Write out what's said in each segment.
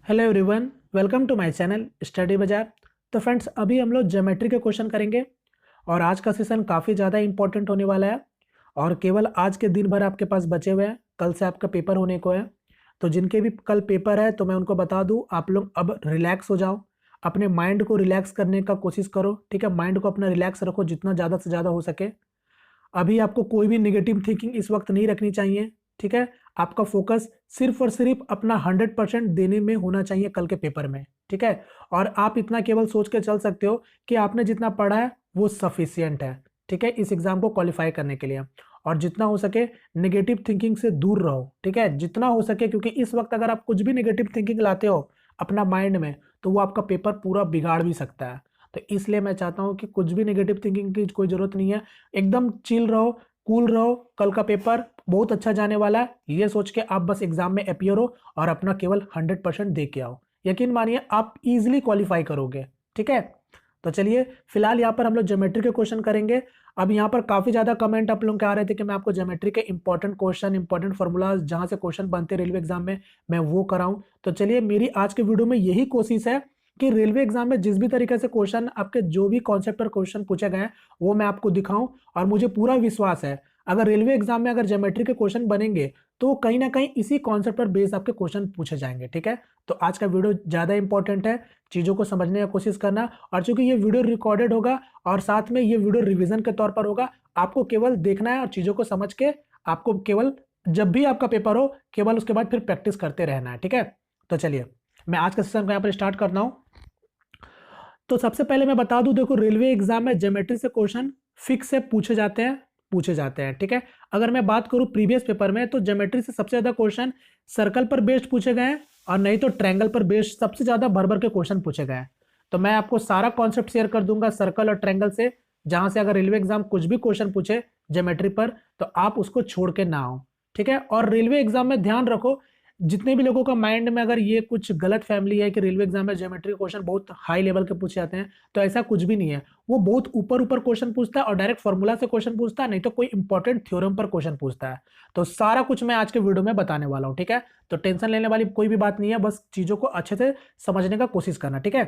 Hello everyone, welcome to my channel study bazaar. तो friends, अभी हम लोग ज्योमेट्री के क्वेश्चन करेंगे और आज का सेशन काफ़ी ज़्यादा इंपॉर्टेंट होने वाला है और केवल आज के दिन भर आपके पास बचे हुए हैं। कल से आपका पेपर होने को है, तो जिनके भी कल पेपर है तो मैं उनको बता दूं, आप लोग अब रिलैक्स हो जाओ, अपने माइंड को रिलैक्स करने का कोशिश करो। ठीक है, माइंड को अपना रिलैक्स रखो जितना ज़्यादा से ज़्यादा हो सके। अभी आपको कोई भी नेगेटिव थिंकिंग इस वक्त नहीं रखनी चाहिए। ठीक है, आपका फोकस सिर्फ और सिर्फ अपना 100% देने में होना चाहिए कल के पेपर में। ठीक है, और आप इतना केवल सोच के चल सकते हो कि आपने जितना पढ़ा है वो सफिशियंट है। ठीक है, इस एग्जाम को क्वालिफाई करने के लिए, और जितना हो सके नेगेटिव थिंकिंग से दूर रहो। ठीक है, जितना हो सके, क्योंकि इस वक्त अगर आप कुछ भी नेगेटिव थिंकिंग लाते हो अपना माइंड में तो वो आपका पेपर पूरा बिगाड़ भी सकता है। तो इसलिए मैं चाहता हूं कि कुछ भी नेगेटिव थिंकिंग की कोई जरूरत नहीं है। एकदम चिल रहो, कूल रहो। कल का पेपर बहुत अच्छा जाने वाला है, ये सोच के आप बस एग्जाम में अपियर हो और अपना केवल 100% दे के आओ। यकीन मानिए आप इजीली क्वालिफाई करोगे। ठीक है, तो चलिए फिलहाल यहाँ पर हम लोग ज्योमेट्री के क्वेश्चन करेंगे। अब यहाँ पर काफी ज्यादा कमेंट आप लोग के आ रहे थे कि मैं आपको ज्योमेट्री के इंपॉर्टेंट क्वेश्चन, इंपॉर्टेंट फॉर्मूलाज जहां से क्वेश्चन बनते रेलवे एग्जाम में, मैं वो कराऊं। तो चलिए, मेरी आज के वीडियो में यही कोशिश है कि रेलवे एग्जाम में जिस भी तरीके से क्वेश्चन आपके, जो भी कॉन्सेप्ट पर क्वेश्चन पूछे गए हैं वो मैं आपको दिखाऊं। और मुझे पूरा विश्वास है अगर रेलवे एग्जाम में अगर ज्योमेट्री के क्वेश्चन बनेंगे तो कहीं ना कहीं इसी कॉन्सेप्ट पर बेस आपके क्वेश्चन पूछे जाएंगे। ठीक है, तो आज का वीडियो ज्यादा इंपॉर्टेंट है, चीजों को समझने की कोशिश करना। और चूंकि ये वीडियो रिकॉर्डेड होगा और साथ में ये वीडियो रिवीजन के तौर पर होगा, आपको केवल देखना है और चीजों को समझ के आपको केवल जब भी आपका पेपर हो केवल उसके बाद फिर प्रैक्टिस करते रहना है। ठीक है, तो चलिए मैं आज का सेशन को यहाँ पर स्टार्ट करता हूँ। तो सबसे पहले मैं बता दूं, देखो रेलवे एग्जाम में ज्योमेट्री से क्वेश्चन फिक्स से पूछे जाते हैं। ठीक है, अगर मैं बात करूं प्रीवियस पेपर में तो ज्योमेट्री से सबसे ज्यादा क्वेश्चन सर्कल पर बेस्ड पूछे गए हैं, और नहीं तो ट्रायंगल पर बेस्ड सबसे ज्यादा भर भर के क्वेश्चन पूछे गए हैं। तो मैं आपको सारा कॉन्सेप्ट शेयर कर दूंगा सर्कल और ट्रायंगल से, जहां से अगर रेलवे एग्जाम कुछ भी क्वेश्चन पूछे ज्योमेट्री पर तो आप उसको छोड़ के ना आओ। ठीक है, और रेलवे एग्जाम में ध्यान रखो, जितने भी लोगों का माइंड में अगर ये कुछ गलत फैमिली है कि रेलवे एग्जाम में ज्योमेट्री क्वेश्चन बहुत हाई लेवल के पूछे जाते हैं, तो ऐसा कुछ भी नहीं है। वो बहुत ऊपर ऊपर क्वेश्चन पूछता है और डायरेक्ट फॉर्मूला से क्वेश्चन पूछता है, नहीं तो कोई इंपॉर्टेंट थ्योरम पर क्वेश्चन पूछता है। तो सारा कुछ मैं आज के वीडियो में बताने वाला हूं। ठीक है, तो टेंशन लेने वाली कोई भी बात नहीं है, बस चीजों को अच्छे से समझने का कोशिश करना। ठीक है,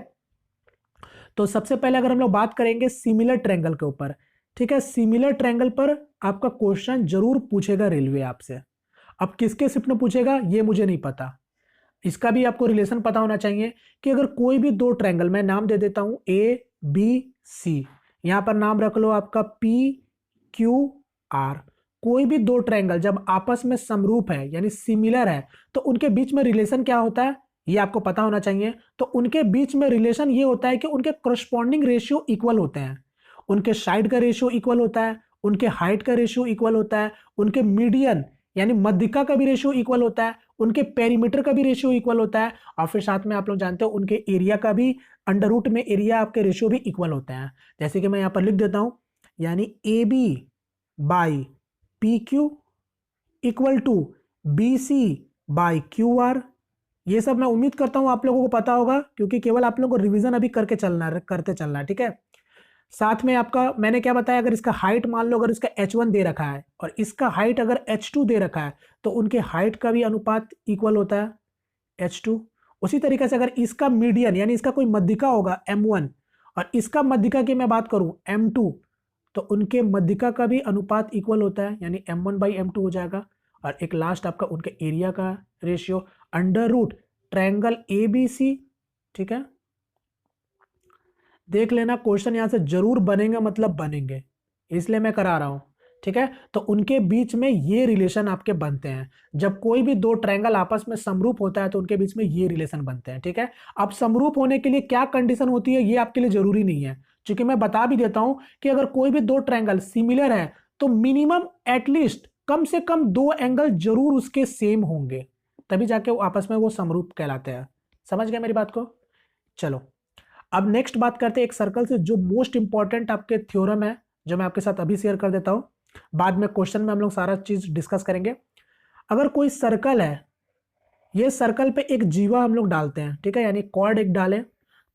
तो सबसे पहले अगर हम लोग बात करेंगे सिमिलर ट्रायंगल के ऊपर। ठीक है, सिमिलर ट्रायंगल पर आपका क्वेश्चन जरूर पूछेगा रेलवे आपसे। अब किसके शिफ्ट में पूछेगा ये मुझे नहीं पता, इसका भी आपको रिलेशन पता होना चाहिए कि अगर कोई भी दो ट्रायंगल, मैं नाम दे देता हूं ए बी सी, यहां पर नाम रख लो आपका पी क्यू आर। कोई भी दो ट्रायंगल जब आपस में समरूप है यानी सिमिलर है तो उनके बीच में रिलेशन क्या होता है ये आपको पता होना चाहिए। तो उनके बीच में रिलेशन ये होता है कि उनके करस्पॉन्डिंग रेशियो इक्वल होते हैं, उनके साइड का रेशियो इक्वल होता है, उनके हाइट का रेशियो इक्वल होता है, उनके मीडियन यानी मध्यिका का भी रेशियो इक्वल होता है, उनके पेरीमीटर का भी रेशियो इक्वल होता है, और फिर साथ में आप लोग जानते हो उनके एरिया का भी, अंडर रूट में एरिया आपके रेशियो भी इक्वल होते हैं। जैसे कि मैं यहां पर लिख देता हूं, यानी A B by P Q equal to B C by Q R. ये सब मैं उम्मीद करता हूं आप लोगों को पता होगा, क्योंकि केवल आप लोगों को रिवीजन अभी करते चलना है। ठीक है, साथ में आपका मैंने क्या बताया, अगर इसका हाइट मान लो अगर इसका h1 दे रखा है और इसका हाइट अगर h2 दे रखा है तो उनके हाइट का भी अनुपात इक्वल होता है h2। उसी तरीके से अगर इसका मीडियन यानी इसका कोई मध्यिका होगा m1 और इसका मध्यिका की मैं बात करूं m2, तो उनके मध्यिका का भी अनुपात इक्वल होता है, यानी m1/m2 हो जाएगा। और एक लास्ट आपका उनके एरिया का ratio under root triangle ABC। ठीक है, देख लेना क्वेश्चन यहां से जरूर बनेंगे, मतलब बनेंगे, इसलिए मैं करा रहा हूं। ठीक है, तो उनके बीच में ये रिलेशन आपके बनते हैं। जब कोई भी दो ट्रायंगल आपस में समरूप होता है तो उनके बीच में ये रिलेशन बनते हैं। ठीक है, अब समरूप होने के लिए क्या कंडीशन होती है ये आपके लिए जरूरी नहीं है, क्योंकि मैं बता भी देता हूं कि अगर कोई भी दो ट्रायंगल सिमिलर है तो मिनिमम एटलीस्ट कम से कम दो एंगल जरूर उसके सेम होंगे, तभी जाके वो आपस में वो समरूप कहलाते हैं। समझ गए मेरी बात को? चलो अब नेक्स्ट बात करते हैं एक सर्कल से, जो मोस्ट इंपॉर्टेंट आपके थ्योरम है, जो मैं आपके साथ अभी शेयर कर देता हूं, बाद में क्वेश्चन में हम लोग सारा चीज डिस्कस करेंगे। अगर कोई सर्कल है, ये सर्कल पे एक जीवा हम लोग डालते हैं, ठीक है, यानी कॉर्ड एक डालें,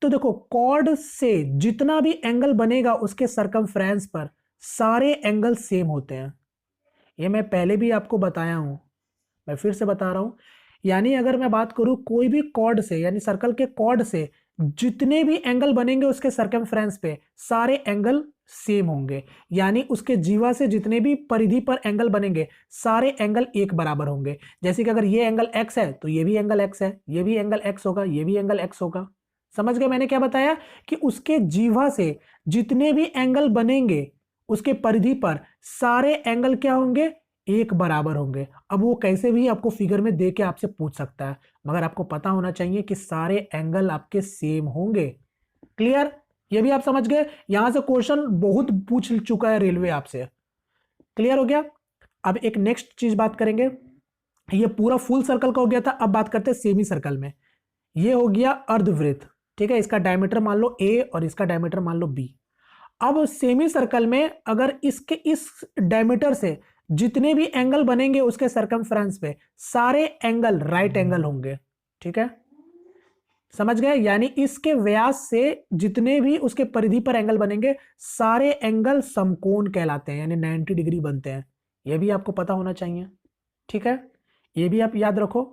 तो देखो कॉर्ड से जितना भी एंगल बनेगा उसके सरकमफ्रेंस पर सारे एंगल सेम होते हैं। ये मैं पहले भी आपको बताया हूं, मैं फिर से बता रहा हूं, यानी अगर मैं बात करूं कोई भी कॉर्ड से यानी सर्कल के कॉर्ड से जितने भी एंगल बनेंगे उसके सर्कमफ्रेंस पे सारे एंगल सेम होंगे, यानी उसके जीवा से जितने भी परिधि पर एंगल बनेंगे सारे एंगल एक बराबर होंगे। जैसे कि अगर ये एंगल x है तो ये भी एंगल x है, ये भी एंगल x होगा, ये भी एंगल x होगा। समझ गए मैंने क्या बताया कि उसके जीवा से जितने भी एंगल बनेंगे उसके परिधि पर सारे एंगल क्या होंगे, एक बराबर होंगे। अब वो कैसे भी आपको फिगर में दे के आपसे पूछ सकता है, मगर आपको पता होना चाहिए कि सारे एंगल आपके सेम होंगे। क्लियर, ये भी आप समझ गए। यहां से क्वेश्चन बहुत पूछ चुका है रेलवे आपसे। क्लियर हो गया। अब एक नेक्स्ट चीज बात करेंगे, ये पूरा फुल सर्कल का हो गया था, अब बात करते हैं सेमी सर्कल में। ये हो गया अर्धवृत्त, ठीक है, इसका डायमीटर मान लो a और इसका डायमीटर मान लो b। अब सेमी सर्कल में अगर इसके इस डायमीटर से जितने भी एंगल बनेंगे उसके सर्कमफ्रेंस पे सारे एंगल राइट एंगल होंगे, ठीक है, समझ गए। यानी इसके व्यास से जितने भी उसके परिधि पर एंगल बनेंगे सारे एंगल समकोण कहलाते हैं, यानी 90 डिग्री बनते हैं। यह भी आपको पता होना चाहिए, ठीक है, ये भी आप याद रखो।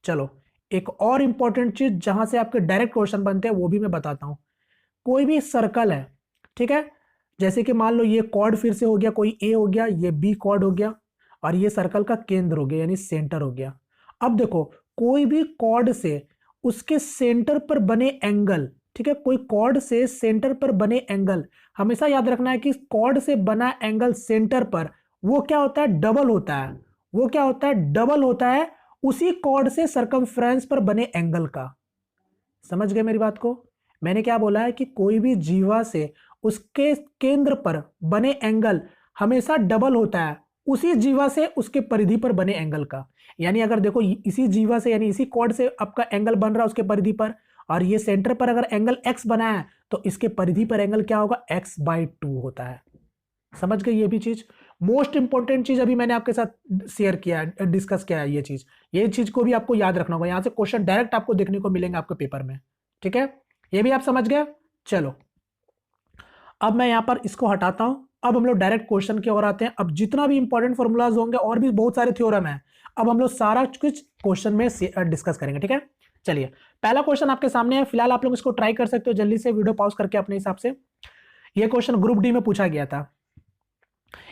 चलो एक और इंपॉर्टेंट चीज जहां से आपके डायरेक्ट क्वेश्चन बनते हैं वो भी मैं बताता हूं। कोई भी सर्कल है, ठीक है, जैसे कि मान लो ये कॉर्ड फिर से हो गया, कोई ए हो गया, ये बी कॉर्ड हो गया और ये सर्कल का केंद्र हो गया यानी सेंटर हो गया। अब देखो कोई भी कॉर्ड से उसके सेंटर पर बने एंगल, ठीक है, कोई कॉर्ड से सेंटर पर बने एंगल, हमेशा याद रखना है कि कॉर्ड से बना एंगल सेंटर पर वो क्या होता है, डबल होता है। वो क्या होता है, डबल होता है उसी कॉर्ड से सर्कमफ्रेंस पर बने एंगल का। समझ गए मेरी बात को। मैंने क्या बोला है कि कोई भी जीवा से उसके केंद्र पर बने एंगल हमेशा डबल होता है उसी जीवा से उसके परिधि पर बने एंगल का। यानी अगर देखो इसी जीवा से यानी इसी कॉर्ड से आपका एंगल बन रहा है उसके परिधि पर, और ये सेंटर पर अगर एंगल x बना है तो इसके परिधि पर एंगल क्या होगा, x/2 होता है। समझ गए ये भी चीज। मोस्ट इंपॉर्टेंट चीज अभी मैंने आपके साथ शेयर किया है, डिस्कस किया है ये चीज को भी आपको याद रखना होगा। यहां से क्वेश्चन डायरेक्ट आपको देखने को मिलेंगे आपके पेपर में, ठीक है, ये भी आप समझ गए। चलो अब मैं यहां पर इसको हटाता हूं, अब हम लोग डायरेक्ट क्वेश्चन की ओर आते हैं। अब जितना भी इंपॉर्टेंट फॉर्मूलाज होंगे और भी बहुत सारे थ्योरम है, अब हम लोग सारा कुछ क्वेश्चन में डिस्कस करेंगे, ठीक है। चलिए पहला क्वेश्चन आपके सामने है, फिलहाल आप लोग इसको ट्राई कर सकते हो जल्दी से वीडियो पॉज करके अपने हिसाब से। यह क्वेश्चन ग्रुप डी में पूछा गया था।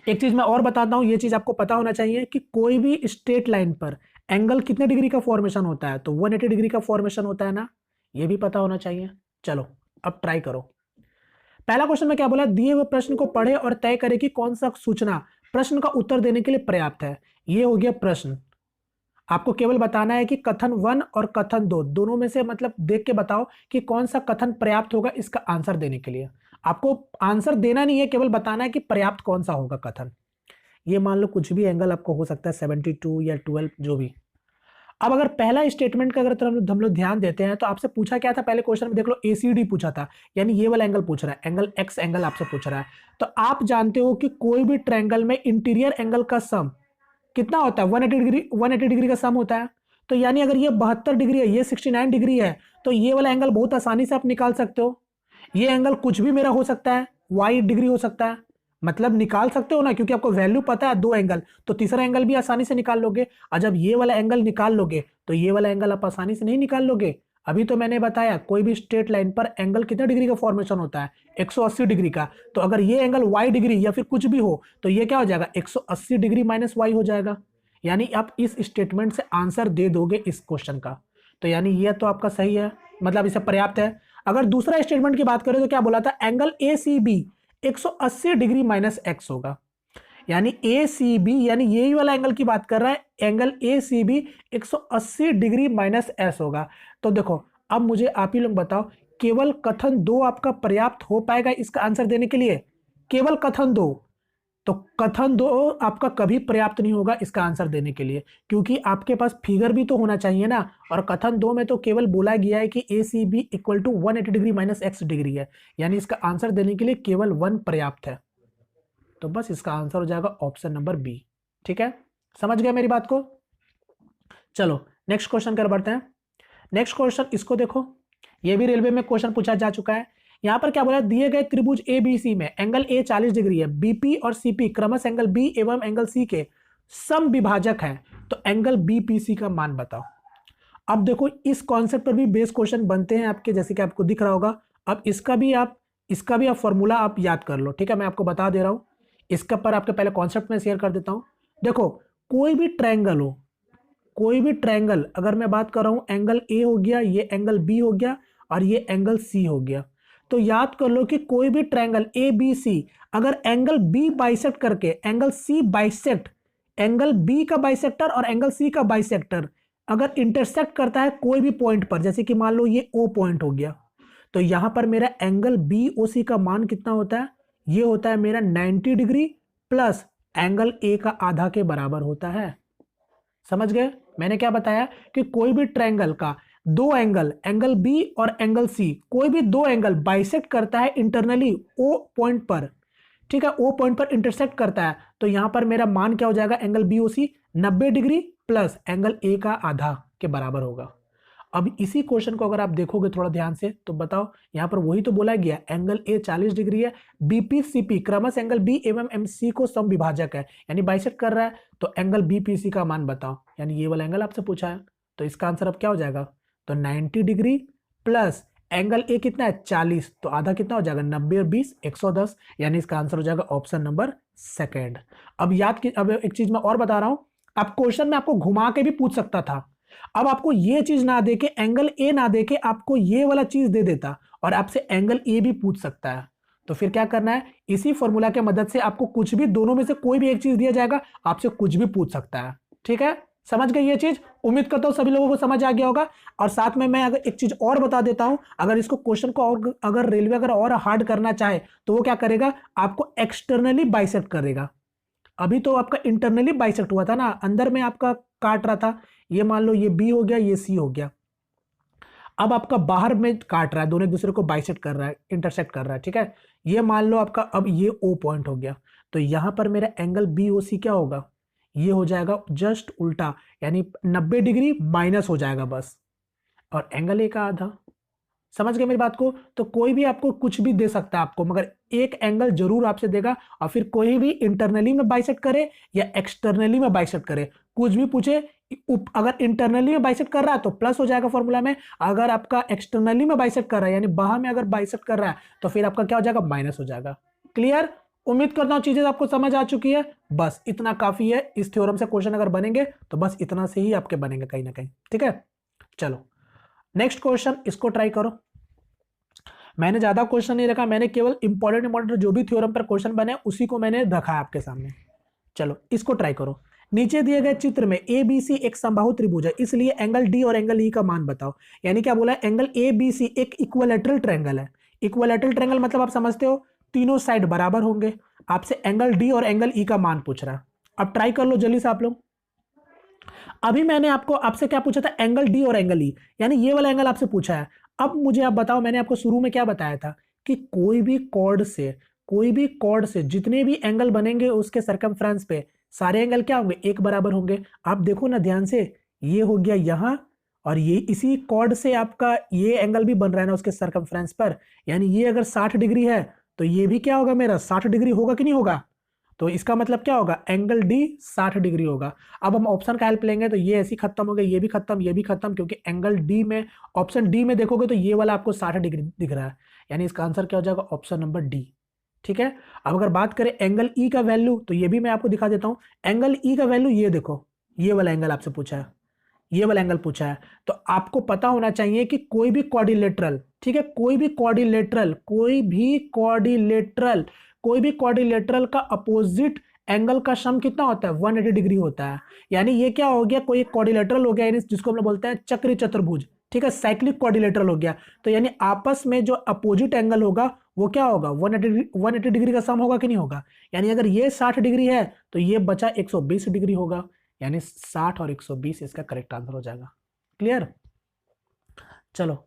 एक चीज मैं और बताता हूं, यह चीज आपको पता होना चाहिए कि कोई भी स्ट्रेट लाइन पर एंगल कितने डिग्री का फॉर्मेशन होता है, तो 180 डिग्री का फॉर्मेशन होता है ना, यह भी पता होना चाहिए। चलो अब ट्राई करो। पहला क्वेश्चन में क्या बोला, दिए हुए प्रश्न को पढ़े और तय करें कि कौन सा सूचना प्रश्न का उत्तर देने के लिए पर्याप्त है। यह हो गया प्रश्न। आपको केवल बताना है कि कथन 1 और कथन 2 दोनों में से मतलब देख के बताओ कि कौन सा कथन पर्याप्त होगा इसका आंसर देने के लिए। आपको आंसर देना नहीं है, केवल बताना है कि पर्याप्त कौन सा होगा कथन। ये मान लो कुछ भी एंगल आपको हो सकता है 72 या 12 जो भी। अब अगर पहला स्टेटमेंट का अगर हम लोग ध्यान देते हैं तो आपसे पूछा क्या था पहले क्वेश्चन में, देख लो ACD पूछा था, यानी ये वाला एंगल पूछ रहा है, एंगल x एंगल आपसे पूछ रहा है। तो आप जानते हो कि कोई भी ट्रायंगल में इंटीरियर एंगल का सम कितना होता है, 180 डिग्री का सम होता है। तो यानी अगर ये 72 डिग्री है, ये 69 डिग्री है, तो ये वाला एंगल बहुत आसानी से आप निकाल सकते हो। ये एंगल कुछ भी मेरा हो सकता है, y डिग्री हो सकता है, मतलब निकाल सकते हो ना, क्योंकि आपको वैल्यू पता है 2 एंगल, तो तीसरा एंगल भी आसानी से निकाल लोगे। और जब ये वाला एंगल निकाल लोगे तो ये वाला एंगल आप आसानी से नहीं निकाल लोगे। अभी तो मैंने बताया कोई भी स्ट्रेट लाइन पर एंगल कितने डिग्री का फॉर्मेशन होता है, 180 डिग्री का। तो अगर ये एंगल y डिग्री या फिर कुछ भी हो तो ये क्या हो जाएगा, 180 डिग्री माइनस y हो जाएगा। यानी आप इस स्टेटमेंट से आंसर दे दोगे इस क्वेश्चन का। तो यानी ये तो आपका सही है, मतलब इसे पर्याप्त है। अगर दूसरा स्टेटमेंट की बात करें तो क्या बोला था, angle ACB 180 degree minus x होगा। यानी ACB यानी यही वाला एंगल की बात कर रहा है, angle ACB 180 degree minus s होगा। तो देखो अब मुझे आप ही लोग बताओ, केवल कथन 2 आपका पर्याप्त हो पाएगा इसका आंसर देने के लिए, केवल कथन 2। तो कथन 2 आपका कभी पर्याप्त नहीं होगा इसका आंसर देने के लिए, क्योंकि आपके पास फिगर भी तो होना चाहिए ना। और कथन 2 में तो केवल बोला गया है कि ACB equal to 180 degree minus x degree है, यानी इसका आंसर देने के लिए केवल 1 पर्याप्त है। तो बस इसका आंसर हो जाएगा ऑप्शन नंबर बी, ठीक है, समझ गए मेरी बात को। चलो नेक्स्ट क्वेश्चन कर बढ़ते हैं। नेक्स्ट क्वेश्चन इसको देखो, ये भी रेलवे में क्वेश्चन पूछा जा चुका है। यहां पर क्या बोला, दिए गए त्रिभुज ABC में एंगल A 40 डिग्री है, BP और CP क्रमश एंगल B एवं एंगल C के सम विभाजक हैं, तो एंगल BPC का मान बताओ। अब देखो इस कॉन्सेप्ट पर भी बेस क्वेश्चन बनते हैं आपके, जैसे कि आपको दिख रहा होगा। अब इसका भी आप फॉर्मूला आप याद कर लो, ठीक है। मैं आपको बता दे रहा हूं, इसका पर आपके पहले कॉन्सेप्ट में शेयर कर देता हूं। देखो कोई भी ट्रायंगल हो, कोई भी ट्रायंगल, अगर मैं बात कर रहा हूं एंगल ए हो गया, ये एंगल बी हो गया और ये एंगल सी हो गया, तो याद कर लो कि कोई भी ट्रायंगल ए बी सी अगर एंगल बी बाइसेक्ट करके angle C bisect, angle B का बाइसेक्टर और एंगल सी का बाइसेक्टर अगर इंटरसेक्ट करता है कोई भी पॉइंट पर, जैसे कि मान लो ये ओ पॉइंट हो गया, तो यहां पर मेरा एंगल बी ओ सी का मान कितना होता है, ये होता है मेरा 90 डिग्री प्लस एंगल ए का आधा के बराबर होता है। समझ गए मैंने क्या बताया कि कोई भी ट्रायंगल का दो एंगल, एंगल बी और एंगल सी, कोई भी दो एंगल बाइसेक्ट करता है इंटरनली ओ पॉइंट पर, ठीक है, ओ पॉइंट पर इंटरसेक्ट करता है, तो यहां पर मेरा मान क्या हो जाएगा, angle B O C 90 degree plus angle A का आधा के बराबर होगा। अब इसी क्वेश्चन को अगर आप देखोगे थोड़ा ध्यान से तो बताओ, यहां पर वही तो बोला गया, एंगल ए 40 डिग्री है, बीपी सीपी क्रमश एंगल बी एवं एमसी को समविभाजक है, यानी बाइसेक्ट कर रहा है, तो एंगल बीपीसी का मान बताओ, यानी ये वाला एंगल आपसे पूछा है, तो इसका आंसर अब क्या हो जाएगा, तो 90 डिग्री प्लस एंगल ए कितना है 40, तो आधा कितना हो जाएगा 90 और 20 110, यानी इसका आंसर हो जाएगा ऑप्शन नंबर सेकेंड। अब अब एक चीज मैं और बता रहा हूं, अब क्वेश्चन में आपको घुमा के भी पूछ सकता था, अब आपको ये चीज ना देके, एंगल ए ना देके आपको ये वाला चीज दे देता और आपसे एंगल ए भी पूछ सकता है, तो फिर क्या करना है, इसी फॉर्मूला के मदद से आपको कुछ भी, दोनों में से कोई भी एक चीज दिया जाएगा, आपसे कुछ भी पूछ सकता है, ठीक है। समझ गए ये चीज, उम्मीद करता हूं सभी लोगों को समझ आ गया होगा। और साथ में मैं अगर एक चीज और बता देता हूं, अगर इसको क्वेश्चन को और अगर रेलवे अगर और हार्ड करना चाहे तो वो क्या करेगा, आपको एक्सटर्नली बाइसेक्ट करेगा। अभी तो आपका इंटरनली बाइसेक्ट हुआ था ना, अंदर में आपका काट रहा था, ये मान लो ये बी हो गया, ये सी हो गया, अब आपका बाहर में काट रहा है, दोनों एक दूसरे को बाइसेक्ट कर रहा है, इंटरसेक्ट कर रहा है, ठीक है। ये मान लो आपका अब ये ओ पॉइंट हो गया, तो यहां पर मेरा एंगल बी ओ सी क्या होगा, ये हो जाएगा जस्ट उल्टा, यानी 90 डिग्री माइनस हो जाएगा बस, और एंगल ए का आधा। समझ गए मेरी बात को, तो कोई भी आपको कुछ भी दे सकता है आपको, मगर एक एंगल जरूर आपसे देगा, और फिर कोई भी इंटरनली में बाइसेक्ट करे या एक्सटर्नली में बाइसेक्ट करे, कुछ भी पूछे, अगर इंटरनली में बाइसेक्ट कर रहा है तो प्लस हो जाएगा फॉर्मूला में, अगर आपका एक्सटर्नली में बाइसेक्ट कर रहा है यानी बाहर में अगर बाइसेक्ट कर रहा है तो फिर आपका क्या हो जाएगा, माइनस हो जाएगा। क्लियर, उम्मीद करता हूं चीजें आपको समझ आ चुकी है, बस इतना काफी है। इस थ्योरम से क्वेश्चन अगर बनेंगे तो बस इतना से ही आपके बनेंगे कहीं ना कहीं, ठीक है। चलो नेक्स्ट क्वेश्चन, इसको ट्राई करो। मैंने ज्यादा क्वेश्चन नहीं रखा, मैंने केवल इंपॉर्टेंट जो भी थ्योरम पर क्वेश्चन बने उसी को मैंने रखा है आपके सामने। चलो इसको ट्राई करो। नीचे दिए गए चित्र में ए बी सी एक समबाहु त्रिभुज है, इसलिए एंगल डी और एंगल ई का मान बताओ। यानी क्या बोला है, एंगल ए बी सी एक इक्विलैटरल ट्रायंगल है। इक्विलैटरल ट्रायंगल मतलब आप समझते हो तीनों साइड बराबर होंगे। आपसे एंगल डी और एंगल ई का मान पूछ रहा है। अब ट्राई कर लो जल्दी से आप लोग। अभी मैंने आपसे क्या पूछा था, एंगल डी और एंगल ई, यानी ये वाला एंगल आपसे पूछा है। अब मुझे आप बताओ, मैंने आपको शुरू में क्या बताया था कि कोई भी कॉर्ड से जितने भी एंगल बनेंगे उसके सरकमफ्रेंस पे सारे एंगल क्या होंगे, एक बराबर होंगे। आप देखो ना ध्यान से, ये हो गया यहां, और ये इसी कॉर्ड से आपका ये एंगल भी बन रहा है ना उसके सरकमफ्रेंस पर, यानी ये अगर 60 डिग्री है तो ये भी क्या होगा, मेरा 60 डिग्री होगा कि नहीं होगा। तो इसका मतलब क्या होगा, एंगल डी 60 डिग्री होगा। अब हम ऑप्शन का हेल्प लेंगे तो ये ऐसी खत्म हो गई, ये भी खत्म, ये भी खत्म, क्योंकि एंगल डी में, ऑप्शन डी में देखोगे तो ये वाला आपको 60 डिग्री दिख रहा है, यानी इसका आंसर क्या हो जाएगा, ऑप्शन नंबर डी, ठीक है। अब अगर बात करें एंगल ई का वैल्यू, तो ये भी मैं आपको दिखा देता हूं। एंगल ई का वैल्यू ये देखो, ये वाला एंगल आपसे पूछा है, ये वाला एंगल पूछा है, तो आपको पता होना चाहिए कि कोई भी क्वाड्रिलेटरल, ठीक है, कोई भी क्वाड्रिलेटरल का अपोजिट एंगल का सम कितना होता है, 180 डिग्री होता है। यानी ये क्या हो गया, कोई क्वाड्रिलेटरल हो गया, यानी जिसको हम लोग बोलते हैं चक्री चतुर्भुज, ठीक है, साइक्लिक क्वाड्रिलेटरल हो गया। तो यानी आपस में जो अपोजिट एंगल होगा वो क्या होगा, 180 डिग्री का सम होगा कि नहीं होगा। यानी अगर ये 60 डिग्री है तो ये बचा 120 डिग्री होगा, यानी 60 और 120 इसका करेक्ट आंसर हो जाएगा। क्लियर, चलो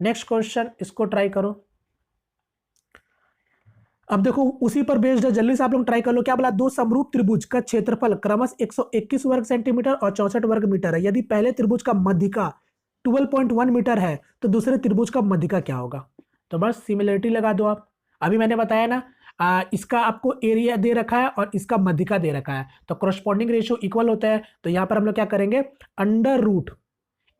नेक्स्ट क्वेश्चन, इसको ट्राई करो। अब देखो उसी पर बेस्ड है, जल्दी से आप लोग ट्राई कर लो। क्या बोला, दो समरूप त्रिभुज का क्षेत्रफल क्रमश 121 वर्ग सेंटीमीटर और 64 वर्ग मीटर है। यदि पहले त्रिभुज का मध्यिका 12.1 मीटर है तो दूसरे त्रिभुज का मध्यिका क्या होगा। तो बस सिमिलरिटी लगा दो आप। अभी मैंने बताया ना, इसका आपको एरिया दे रखा है और इसका मध्यिका दे रखा है, तो करस्पॉन्डिंग रेशियो इक्वल होता है। तो यहां पर हम लोग क्या करेंगे, अंडर रूट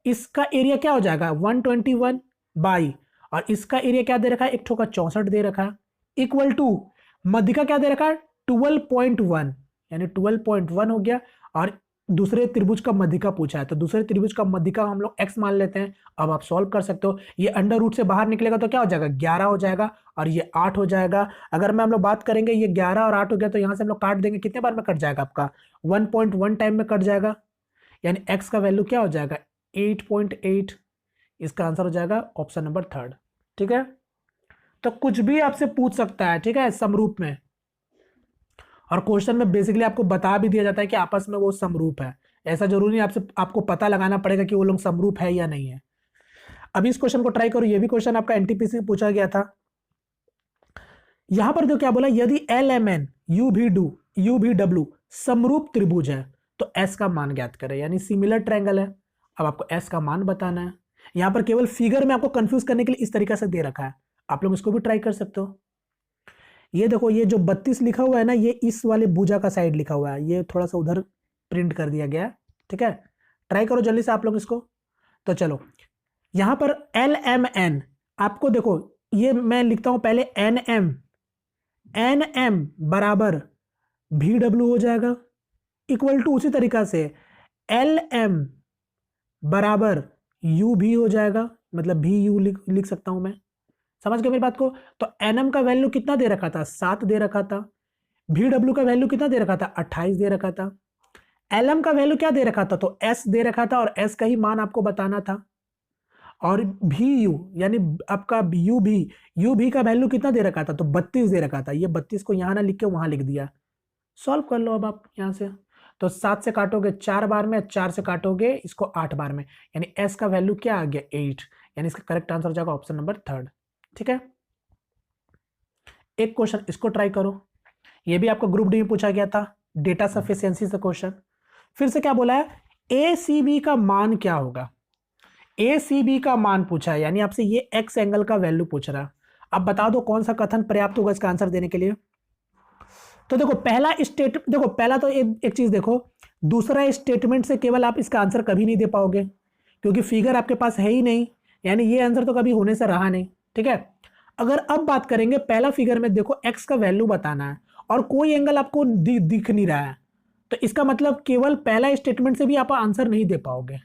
इसका एरिया क्या हो जाएगा 121 बाई, और इसका एरिया क्या दे रखा है, एक ठोका 64 दे रखा है, इक्वल टू मध्यिका क्या दे रखा है 12.1, यानी 12.1 हो गया। और दूसरे त्रिभुज का मध्यिका पूछा है, तो दूसरे त्रिभुज का मध्यिका हम लोग x मान लेते हैं। अब आप सॉल्व कर सकते हो, ये अंडर रूट से बाहर निकलेगा तो क्या हो जाएगा 11 हो जाएगा, और ये 8 हो जाएगा। अगर मैं हम लोग बात करेंगे ये 11 और 8 हो गया, तो यहां से हम लोग काट देंगे, कितने बार में कट जाएगा आपका 1.1 टाइम में कट जाएगा, यानी x का वैल्यू क्या हो जाएगा 8.8। इसका आंसर हो जाएगा ऑप्शन नंबर 3। ठीक है, तो कुछ भी आपसे पूछ सकता है, ठीक है, समरूप में। और क्वेश्चन में बेसिकली आपको बता भी दिया जाता है कि आपस में वो समरूप है, ऐसा जरूरी नहीं आपको पता लगाना पड़ेगा कि वो लोग समरूप है या नहीं है। अभी इस क्वेश्चन को ट्राई करो, ये भी क्वेश्चन आपका एनटीपीसी में पूछा गया था। यहां पर जो क्या बोला, यदि LMN UVW समरूप त्रिभुज है तो S का मान ज्ञात करें, यानी सिमिलर ट्रायंगल है। अब आपको S का मान बताना है। यहां पर केवल फिगर में आपको कंफ्यूज करने के लिए इस तरीके से दे रखा है, आप लोग इसको भी ट्राई कर सकते हो। ये देखो, ये जो 32 लिखा हुआ है ना, ये इस वाले भुजा का साइड लिखा हुआ है, ये थोड़ा सा उधर प्रिंट कर दिया गया है। ठीक है, ट्राई करो जल्दी से आप लोग इसको। तो चलो, यहां पर LMN आपको देखो, ये मैं लिखता हूं पहले NM बराबर VW हो जाएगा, इक्वल टू उसी तरीका से LM बराबर UV हो जाएगा, मतलब VU लिख सकता हूं मैं। समझ गए मेरी बात को। तो NM का वैल्यू कितना दे रखा था 7 दे रखा था, VW का वैल्यू कितना दे रखा था 28 दे रखा था, LM का वैल्यू क्या दे रखा था तो S दे रखा था, और S का ही मान आपको बताना था। और VU यानी आपका UV का वैल्यू कितना दे रखा था तो 32 दे रखा था। ये 32 को यहां ना लिख के वहां लिख दिया। सॉल्व कर लो अब आप यहां से। तो 7 से काटोगे 4 बार में, 4 से काटोगे इसको 8 बार में, यानी S का वैल्यू क्या आ गया 8, यानी इसका करेक्ट आंसर हो जाएगा ऑप्शन नंबर 3। ठीक है, एक क्वेश्चन इसको ट्राई करो, ये भी आपको ग्रुप डी में पूछा गया था, डेटा सफिशिएंसी से क्वेश्चन। फिर से क्या बोला है, ACB का मान क्या होगा, ACB का मान पूछा है, यानी आपसे ये एक्स एंगल का वैल्यू पूछ रहा है। अब बता दो कौन सा कथन पर्याप्त होगा इसका आंसर देने के लिए। तो देखो पहला तो एक चीज देखो, दूसरा स्टेटमेंट से केवल आप इसका आंसर कभी नहीं दे पाओगे, क्योंकि फिगर आपके पास है ही नहीं, यानी ये आंसर तो कभी होने से रहा नहीं। ठीक है, अगर अब बात करेंगे पहला फिगर में देखो एक्स का वैल्यू बताना है और कोई एंगल आपको दिख नहीं रहा है, तो इसका मतलब केवल पहला स्टेटमेंट से भी आप आंसर नहीं दे पाओगे।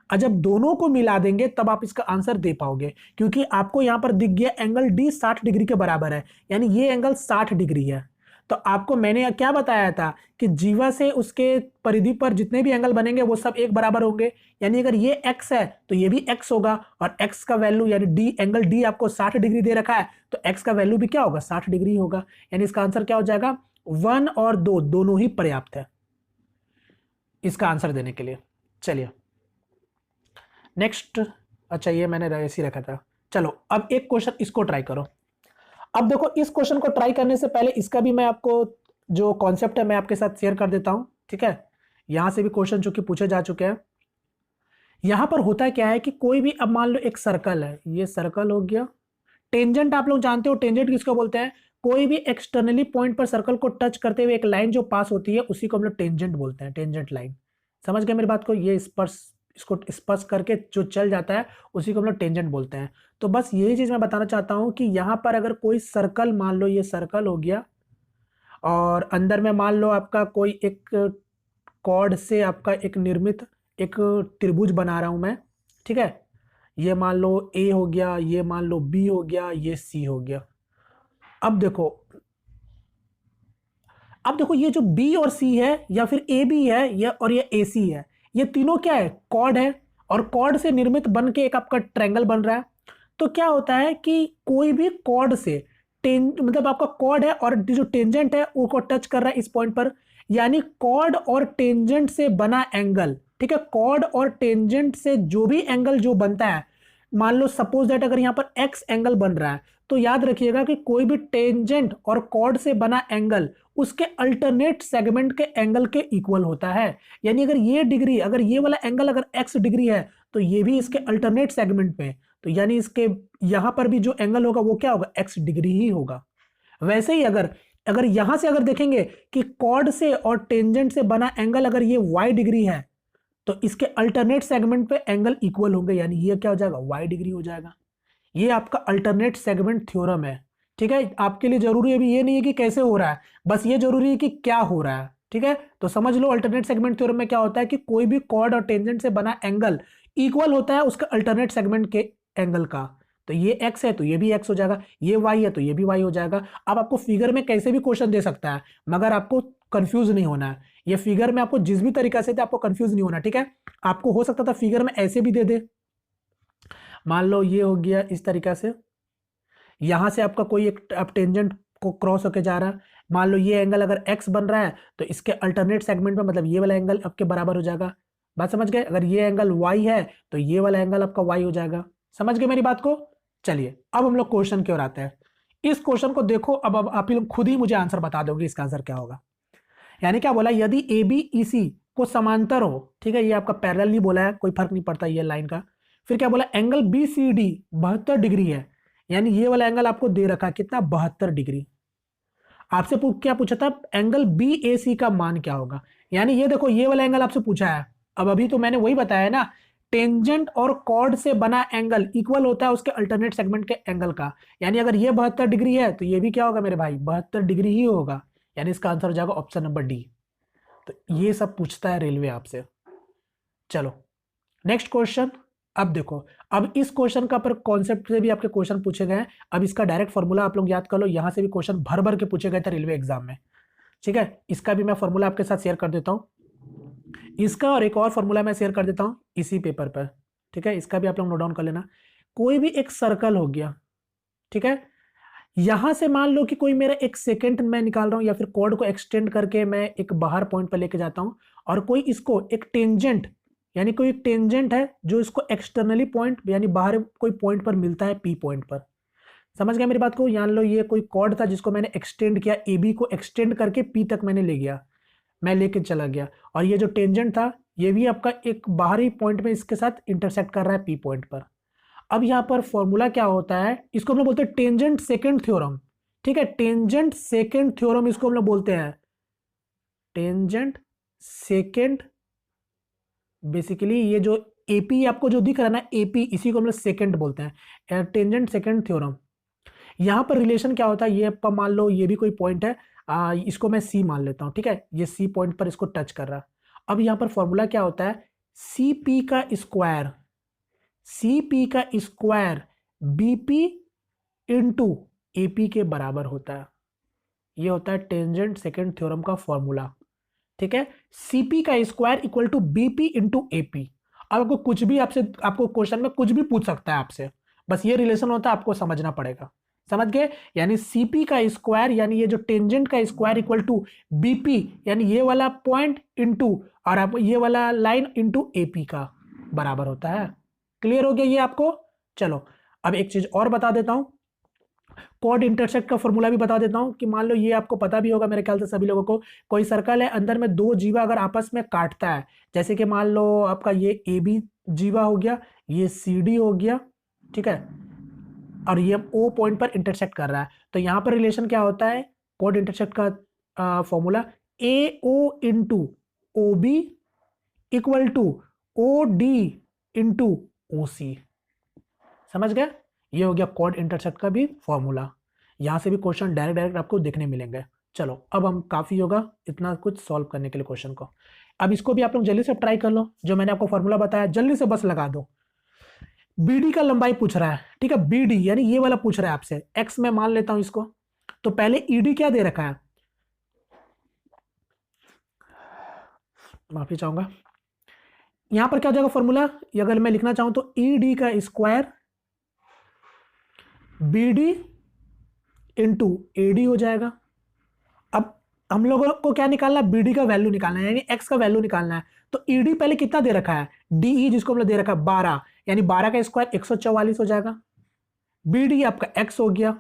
और जब दोनों को मिला देंगे तब आप इसका आंसर दे पाओगे, क्योंकि आपको यहां पर दिख गया एंगल डी 60 डिग्री के बराबर है, यानी ये एंगल 60 डिग्री है। तो आपको मैंने क्या बताया था कि जीवा से उसके परिधि पर जितने भी एंगल बनेंगे वो सब एक बराबर होंगे, यानी अगर ये x है तो ये भी x होगा, और x का वैल्यू यानी डी एंगल डी आपको 60 डिग्री दे रखा है, तो x का वैल्यू भी क्या होगा 60 डिग्री होगा, यानी इसका आंसर क्या हो जाएगा 1 और 2 दोनों ही पर्याप्त है इसका आंसर देने के लिए। चलिए नेक्स्ट, अच्छा ये मैंने ऐसे ही रखा था। चलो अब एक क्वेश्चन इसको ट्राई करो। अब देखो, इस क्वेश्चन को ट्राई करने से पहले इसका भी मैं आपको जो कॉन्सेप्ट है मैं आपके साथ शेयर कर देता हूं। ठीक है, यहां से भी क्वेश्चन चूंकि पूछे जा चुके हैं। यहां पर होता क्या है कि कोई भी, अब मान लो एक सर्कल है, ये सर्कल हो गया, टेंजेंट आप लोग जानते हो टेंजेंट किसको बोलते हैं, कोई भी एक्सटर्नली पॉइंट पर सर्कल को टच करते हुए एक लाइन जो पास होती है उसी को हम लोग टेंजेंट बोलते हैं, टेंजेंट लाइन। समझ गए मेरी बात को, ये इसको स्पर्श करके जो चल जाता है उसी को हम लोग टेंजेंट बोलते हैं। तो बस यही चीज मैं बताना चाहता हूं कि यहां पर अगर कोई सर्कल, मान लो ये सर्कल हो गया, और अंदर में मान लो आपका कोई एक कॉर्ड से आपका एक निर्मित एक त्रिभुज बना रहा हूं मैं। ठीक है, ये मान लो A हो गया, ये मान लो B हो गया, ये C हो गया। अब देखो ये जो B और C है, या फिर AB है और ये AC है, ये तीनों क्या है कॉर्ड है, और कॉर्ड से निर्मित बन के एक आपका ट्रायंगल बन रहा है। तो क्या होता है कि कोई भी कॉर्ड से मतलब आपका कॉर्ड है और जो टेंजेंट है उसको टच कर रहा है इस पॉइंट पर, यानी कॉर्ड और टेंजेंट से बना एंगल। ठीक है, कॉर्ड और टेंजेंट से जो भी एंगल जो बनता है, मान लो सपोज दैट अगर यहां पर एक्स एंगल बन रहा है, तो याद रखिएगा कि कोई भी टेंजेंट और कॉर्ड से बना एंगल उसके अल्टरनेट सेगमेंट के एंगल के इक्वल होता है। यानी अगर ये डिग्री, अगर ये वाला एंगल अगर एक्स डिग्री है तो ये भी इसके अल्टरनेट सेगमेंट में, तो यानी इसके यहां पर भी जो एंगल होगा वो क्या होगा एक्स डिग्री ही होगा। वैसे ही अगर अगर यहां से अगर देखेंगे कि कॉर्ड से और टेंजेंट से बना एंगल अगर ये y डिग्री है तो इसके अल्टरनेट सेगमेंट पे एंगल इक्वल होंगे, यानी ये क्या हो जाएगा, y डिग्री हो जाएगा। ये आपका अल्टरनेट सेगमेंट थ्योरम है। ठीक है, आपके लिए जरूरी अभी ये नहीं है कि कैसे हो रहा है, बस ये जरूरी है कि क्या हो रहा है। ठीक है, तो समझ लो अल्टरनेट सेगमेंट थ्योरम में क्या होता है कि कोई भी कॉर्ड और टेंजेंट से बना एंगल इक्वल होता है उसके अल्टरनेट सेगमेंट के एंगल का। तो ये x है तो ये भी x हो जाएगा, ये y है तो ये भी y हो जाएगा। अब आपको फिगर में कैसे भी क्वेश्चन दे सकता है, मगर आपको कंफ्यूज नहीं होना है। ये फिगर में आपको जिस भी तरीका से दे आपको कंफ्यूज नहीं होना। ठीक है, आपको हो सकता था फिगर में ऐसे भी दे दे, मान लो ये हो गया इस तरीका से, यहां से आपका कोई एक अब टेंजेंट को क्रॉस होके जा रहा है, मान लो ये एंगल अगर x बन रहा है तो इसके अल्टरनेट सेगमेंट में मतलब ये वाला एंगल आपके बराबर हो जाएगा। बात समझ गए? अगर ये एंगल y है तो ये वाला एंगल आपका y हो जाएगा। समझ गए मेरी बात को? चलिए अब हम लोग क्वेश्चन की ओर आते हैं। इस क्वेश्चन को देखो, अब आप लोग खुद ही मुझे आंसर बता दोगे इसका आंसर क्या होगा। यानी क्या बोला, यदि ए बी ई सी को समांतर हो, ठीक है, ये आपका पैरेलल नहीं बोला है, कोई फर्क नहीं पड़ता ये लाइन का। फिर क्या बोला, angle B C D 72 degree है, यानी ये वाला एंगल आपको दे रखा है कितना, 72 डिग्री। आपसे क्या पूछा था, एंगल बी ए सी का मान क्या होगा। यानी ये देखो ये वाला एंगल आपसे पूछा है। अब अभी तो मैंने वही बताया ना, टेंजेंट और कॉर्ड से बना एंगल इक्वल होता है उसके अल्टरनेट सेगमेंट के एंगल का। यानी अगर ये 72 डिग्री है तो ये भी क्या होगा मेरे भाई, 72 डिग्री ही होगा। यानी इसका आंसर हो जाएगा ऑप्शन नंबर डी। तो ये सब पूछता है रेलवे आपसे। चलो नेक्स्ट क्वेश्चन। अब देखो, अब इस क्वेश्चन का पर कॉन्सेप्ट से भी आपके क्वेश्चन पूछे गए हैं। अब इसका डायरेक्ट फॉर्मूला आप लोग याद कर लो, यहां से भी क्वेश्चन भर भर के पूछे गए थे रेलवे एग्जाम में। ठीक है, इसका भी मैं फॉर्मूला आपके साथ शेयर कर देता हूं, इसका और एक और फॉर्मूला मैं शेयर कर देता हूं इसी पेपर पर। ठीक है, इसका भी आप लोग नोट डाउन कर लेना। कोई भी एक सर्कल हो गया, ठीक है, यहां से मान लो कि कोई मेरा एक सेकेंड मैं निकाल रहा हूं या फिर कॉर्ड को एक्सटेंड करके मैं एक बाहर पॉइंट पर लेके जाता हूं, और कोई इसको एक टेंजेंट, यानी कोई एक टेंजेंट है जो इसको एक्सटर्नली पॉइंट यानी बाहर कोई पॉइंट पर मिलता है पी पॉइंट पर। समझ गया मेरी बात को? मान लो ये कोई कॉर्ड था जिसको मैंने एक्सटेंड किया, ए बी को एक्सटेंड करके पी तक मैंने ले गया, मैं लेके चला गया, और ये जो टेंजेंट था ये भी आपका एक बाहरी पॉइंट में इसके साथ इंटरसेक्ट कर रहा है पी पॉइंट पर। अब यहां पर फॉर्मूला क्या होता है, इसको हम लोग बोलते हैं टेंजेंट सेकेंड थ्योरम। ठीक है, टेंजेंट सेकेंड थ्योरम इसको हम लोग बोलते हैं, टेंजेंट सेकेंड। बेसिकली ये जो एपी आपको जो दिख रहा है ना, एपी, इसी को हम लोग सेकेंड बोलते हैं, टेंजेंट सेकेंड थ्योरम। यहां पर रिलेशन क्या होता है, ये आपका मान लो ये भी कोई पॉइंट है, इसको मैं सी मान लेता हूं। ठीक है, ये सी पॉइंट पर इसको टच कर रहा है। अब यहां पर फॉर्मूला क्या होता है, सी पी का स्क्वायर, सी पी का स्क्वायर बीपी इंटू एपी के बराबर होता है। ये होता है टेंजेंट सेकेंड थ्योरम का फॉर्मूला। ठीक है, सीपी का square equal to BP into AP. अब आपको कुछ भी आपसे, आपको क्वेश्चन में कुछ भी पूछ सकता है आपसे, बस ये रिलेशन होता है, आपको समझना पड़ेगा। समझ गए? यानी सीपी का स्क्वायर यानी ये जो टेंजेंट का स्क्वायर इक्वल टू बीपी यानी ये वाला पॉइंट इंटू और आप ये वाला लाइन इंटू एपी का बराबर होता है। क्लियर हो गया ये आपको? चलो अब एक चीज और बता देता हूं, कॉर्ड इंटरसेक्ट का फॉर्मूला भी बता देता हूं कि मान लो ये आपको पता भी होगा मेरे ख्याल से सभी लोगों को, कोई सर्कल है, अंदर में दो जीवा अगर आपस में काटता है, जैसे कि मान लो आपका ये ए बी जीवा हो गया, ये सी डी हो गया, ठीक है, और ये ओ पॉइंट पर इंटरसेक्ट कर रहा है, तो यहां पर रिलेशन क्या होता है, कॉर्ड इंटरसेक्ट का formula A O into O B equal to O D into O C. समझ गया? ये हो गया कॉर्ड इंटरसेक्ट का भी फॉर्मूला। यहां से भी क्वेश्चन डायरेक्ट आपको देखने मिलेंगे। चलो अब हम काफी होगा इतना कुछ सॉल्व करने के लिए क्वेश्चन को। अब इसको भी आप लोग जल्दी से ट्राई कर लो, जो मैंने आपको फॉर्मूला बताया जल्दी से बस लगा दो। बीडी का लंबाई पूछ रहा है, ठीक है, बीडी यानी ये वाला पूछ रहा है आपसे, एक्स में मान लेता हूं इसको, तो पहले ईडी क्या दे रखा है, माफी चाहूंगा, यहां पर क्या हो जाएगा फॉर्मूला, अगर मैं लिखना चाहूं तो ईडी का स्क्वायर बीडी इंटू एडी हो जाएगा। अब हम लोगों को क्या निकालना है, बीडी का वैल्यू निकालना है, यानी एक्स का वैल्यू निकालना है। तो ईडी पहले कितना दे रखा है, डीई जिसको हम लोग दे रखा है 12, यानी 12 का स्क्वायर 144 हो जाएगा। बीडी आपका एक्स हो गया,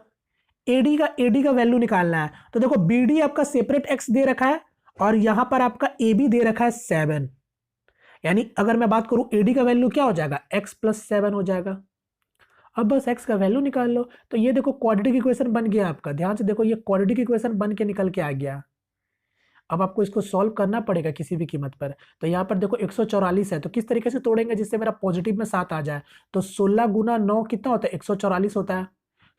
एडी का वैल्यू निकालना है, तो देखो बीडी आपका सेपरेट एक्स दे रखा है और यहां पर आपका एबी दे रखा है 7, यानी अगर मैं बात करूं एडी का वैल्यू क्या हो जाएगा, एक्स प्लस 7 हो जाएगा। अब बस x का वैल्यू निकाल लो। तो ये देखो क्वाड्रेटिक इक्वेशन बन गया आपका, ध्यान से देखो ये क्वाड्रेटिक इक्वेशन बन के निकल के आ गया। अब आपको इसको सॉल्व करना पड़ेगा किसी भी कीमत पर। तो यहाँ पर देखो 144 है, तो किस तरीके से तोड़ेंगे जिससे मेरा पॉजिटिव में 7 आ जाए। तो 16 गुना 9 कितना होता है, 144 होता है।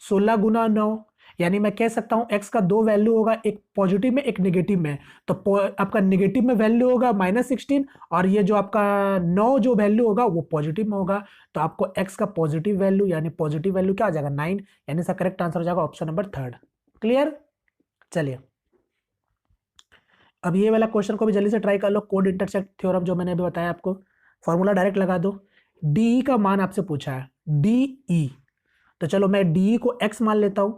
16 गुना 9 यानी मैं कह सकता हूं x का दो वैल्यू होगा, एक पॉजिटिव में एक निगेटिव में। तो आपका निगेटिव में वैल्यू होगा -16 और ये जो आपका 9 जो वैल्यू होगा वो पॉजिटिव में होगा। तो आपको x का पॉजिटिव वैल्यू यानी पॉजिटिव वैल्यू क्या आ जाएगा 9, यानी इसका करेक्ट आंसर हो जाएगा ऑप्शन नंबर 3। क्लियर। चलिए अब ये वाला क्वेश्चन को भी जल्दी से ट्राई कर लो। कोड इंटरसेक्ट थ्योरम जो मैंने अभी बताया आपको, फॉर्मूला डायरेक्ट लगा दो। डी का मान आपसे पूछा है, डी, तो चलो मैं डी को x मान लेता हूं।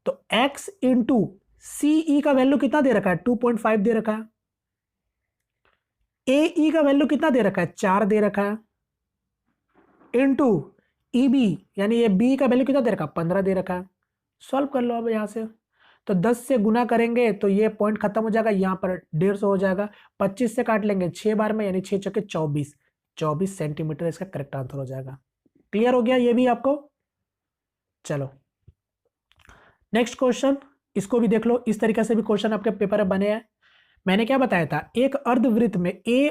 तो x इंटू सी का वैल्यू कितना दे रखा है, 2.5 दे रखा है। ए का वैल्यू कितना दे रखा है, 4 दे रखा है। इंटू बी यानी ये बी का वैल्यू कितना दे रखा है, 15 दे रखा है। सॉल्व कर लो अब यहां से। तो 10 से गुना करेंगे तो ये पॉइंट खत्म हो जाएगा, यहां पर 150 हो जाएगा। 25 से काट लेंगे 6 बार में, यानी 6 चौके 24 सेंटीमीटर इसका करेक्ट आंसर हो जाएगा। क्लियर हो गया ये भी आपको। चलो नेक्स्ट क्वेश्चन, इसको भी देख लो। इस तरीके से भी क्वेश्चन आपके पेपर में बने हैं। मैंने क्या बताया था, एक अर्धवृत्त में ए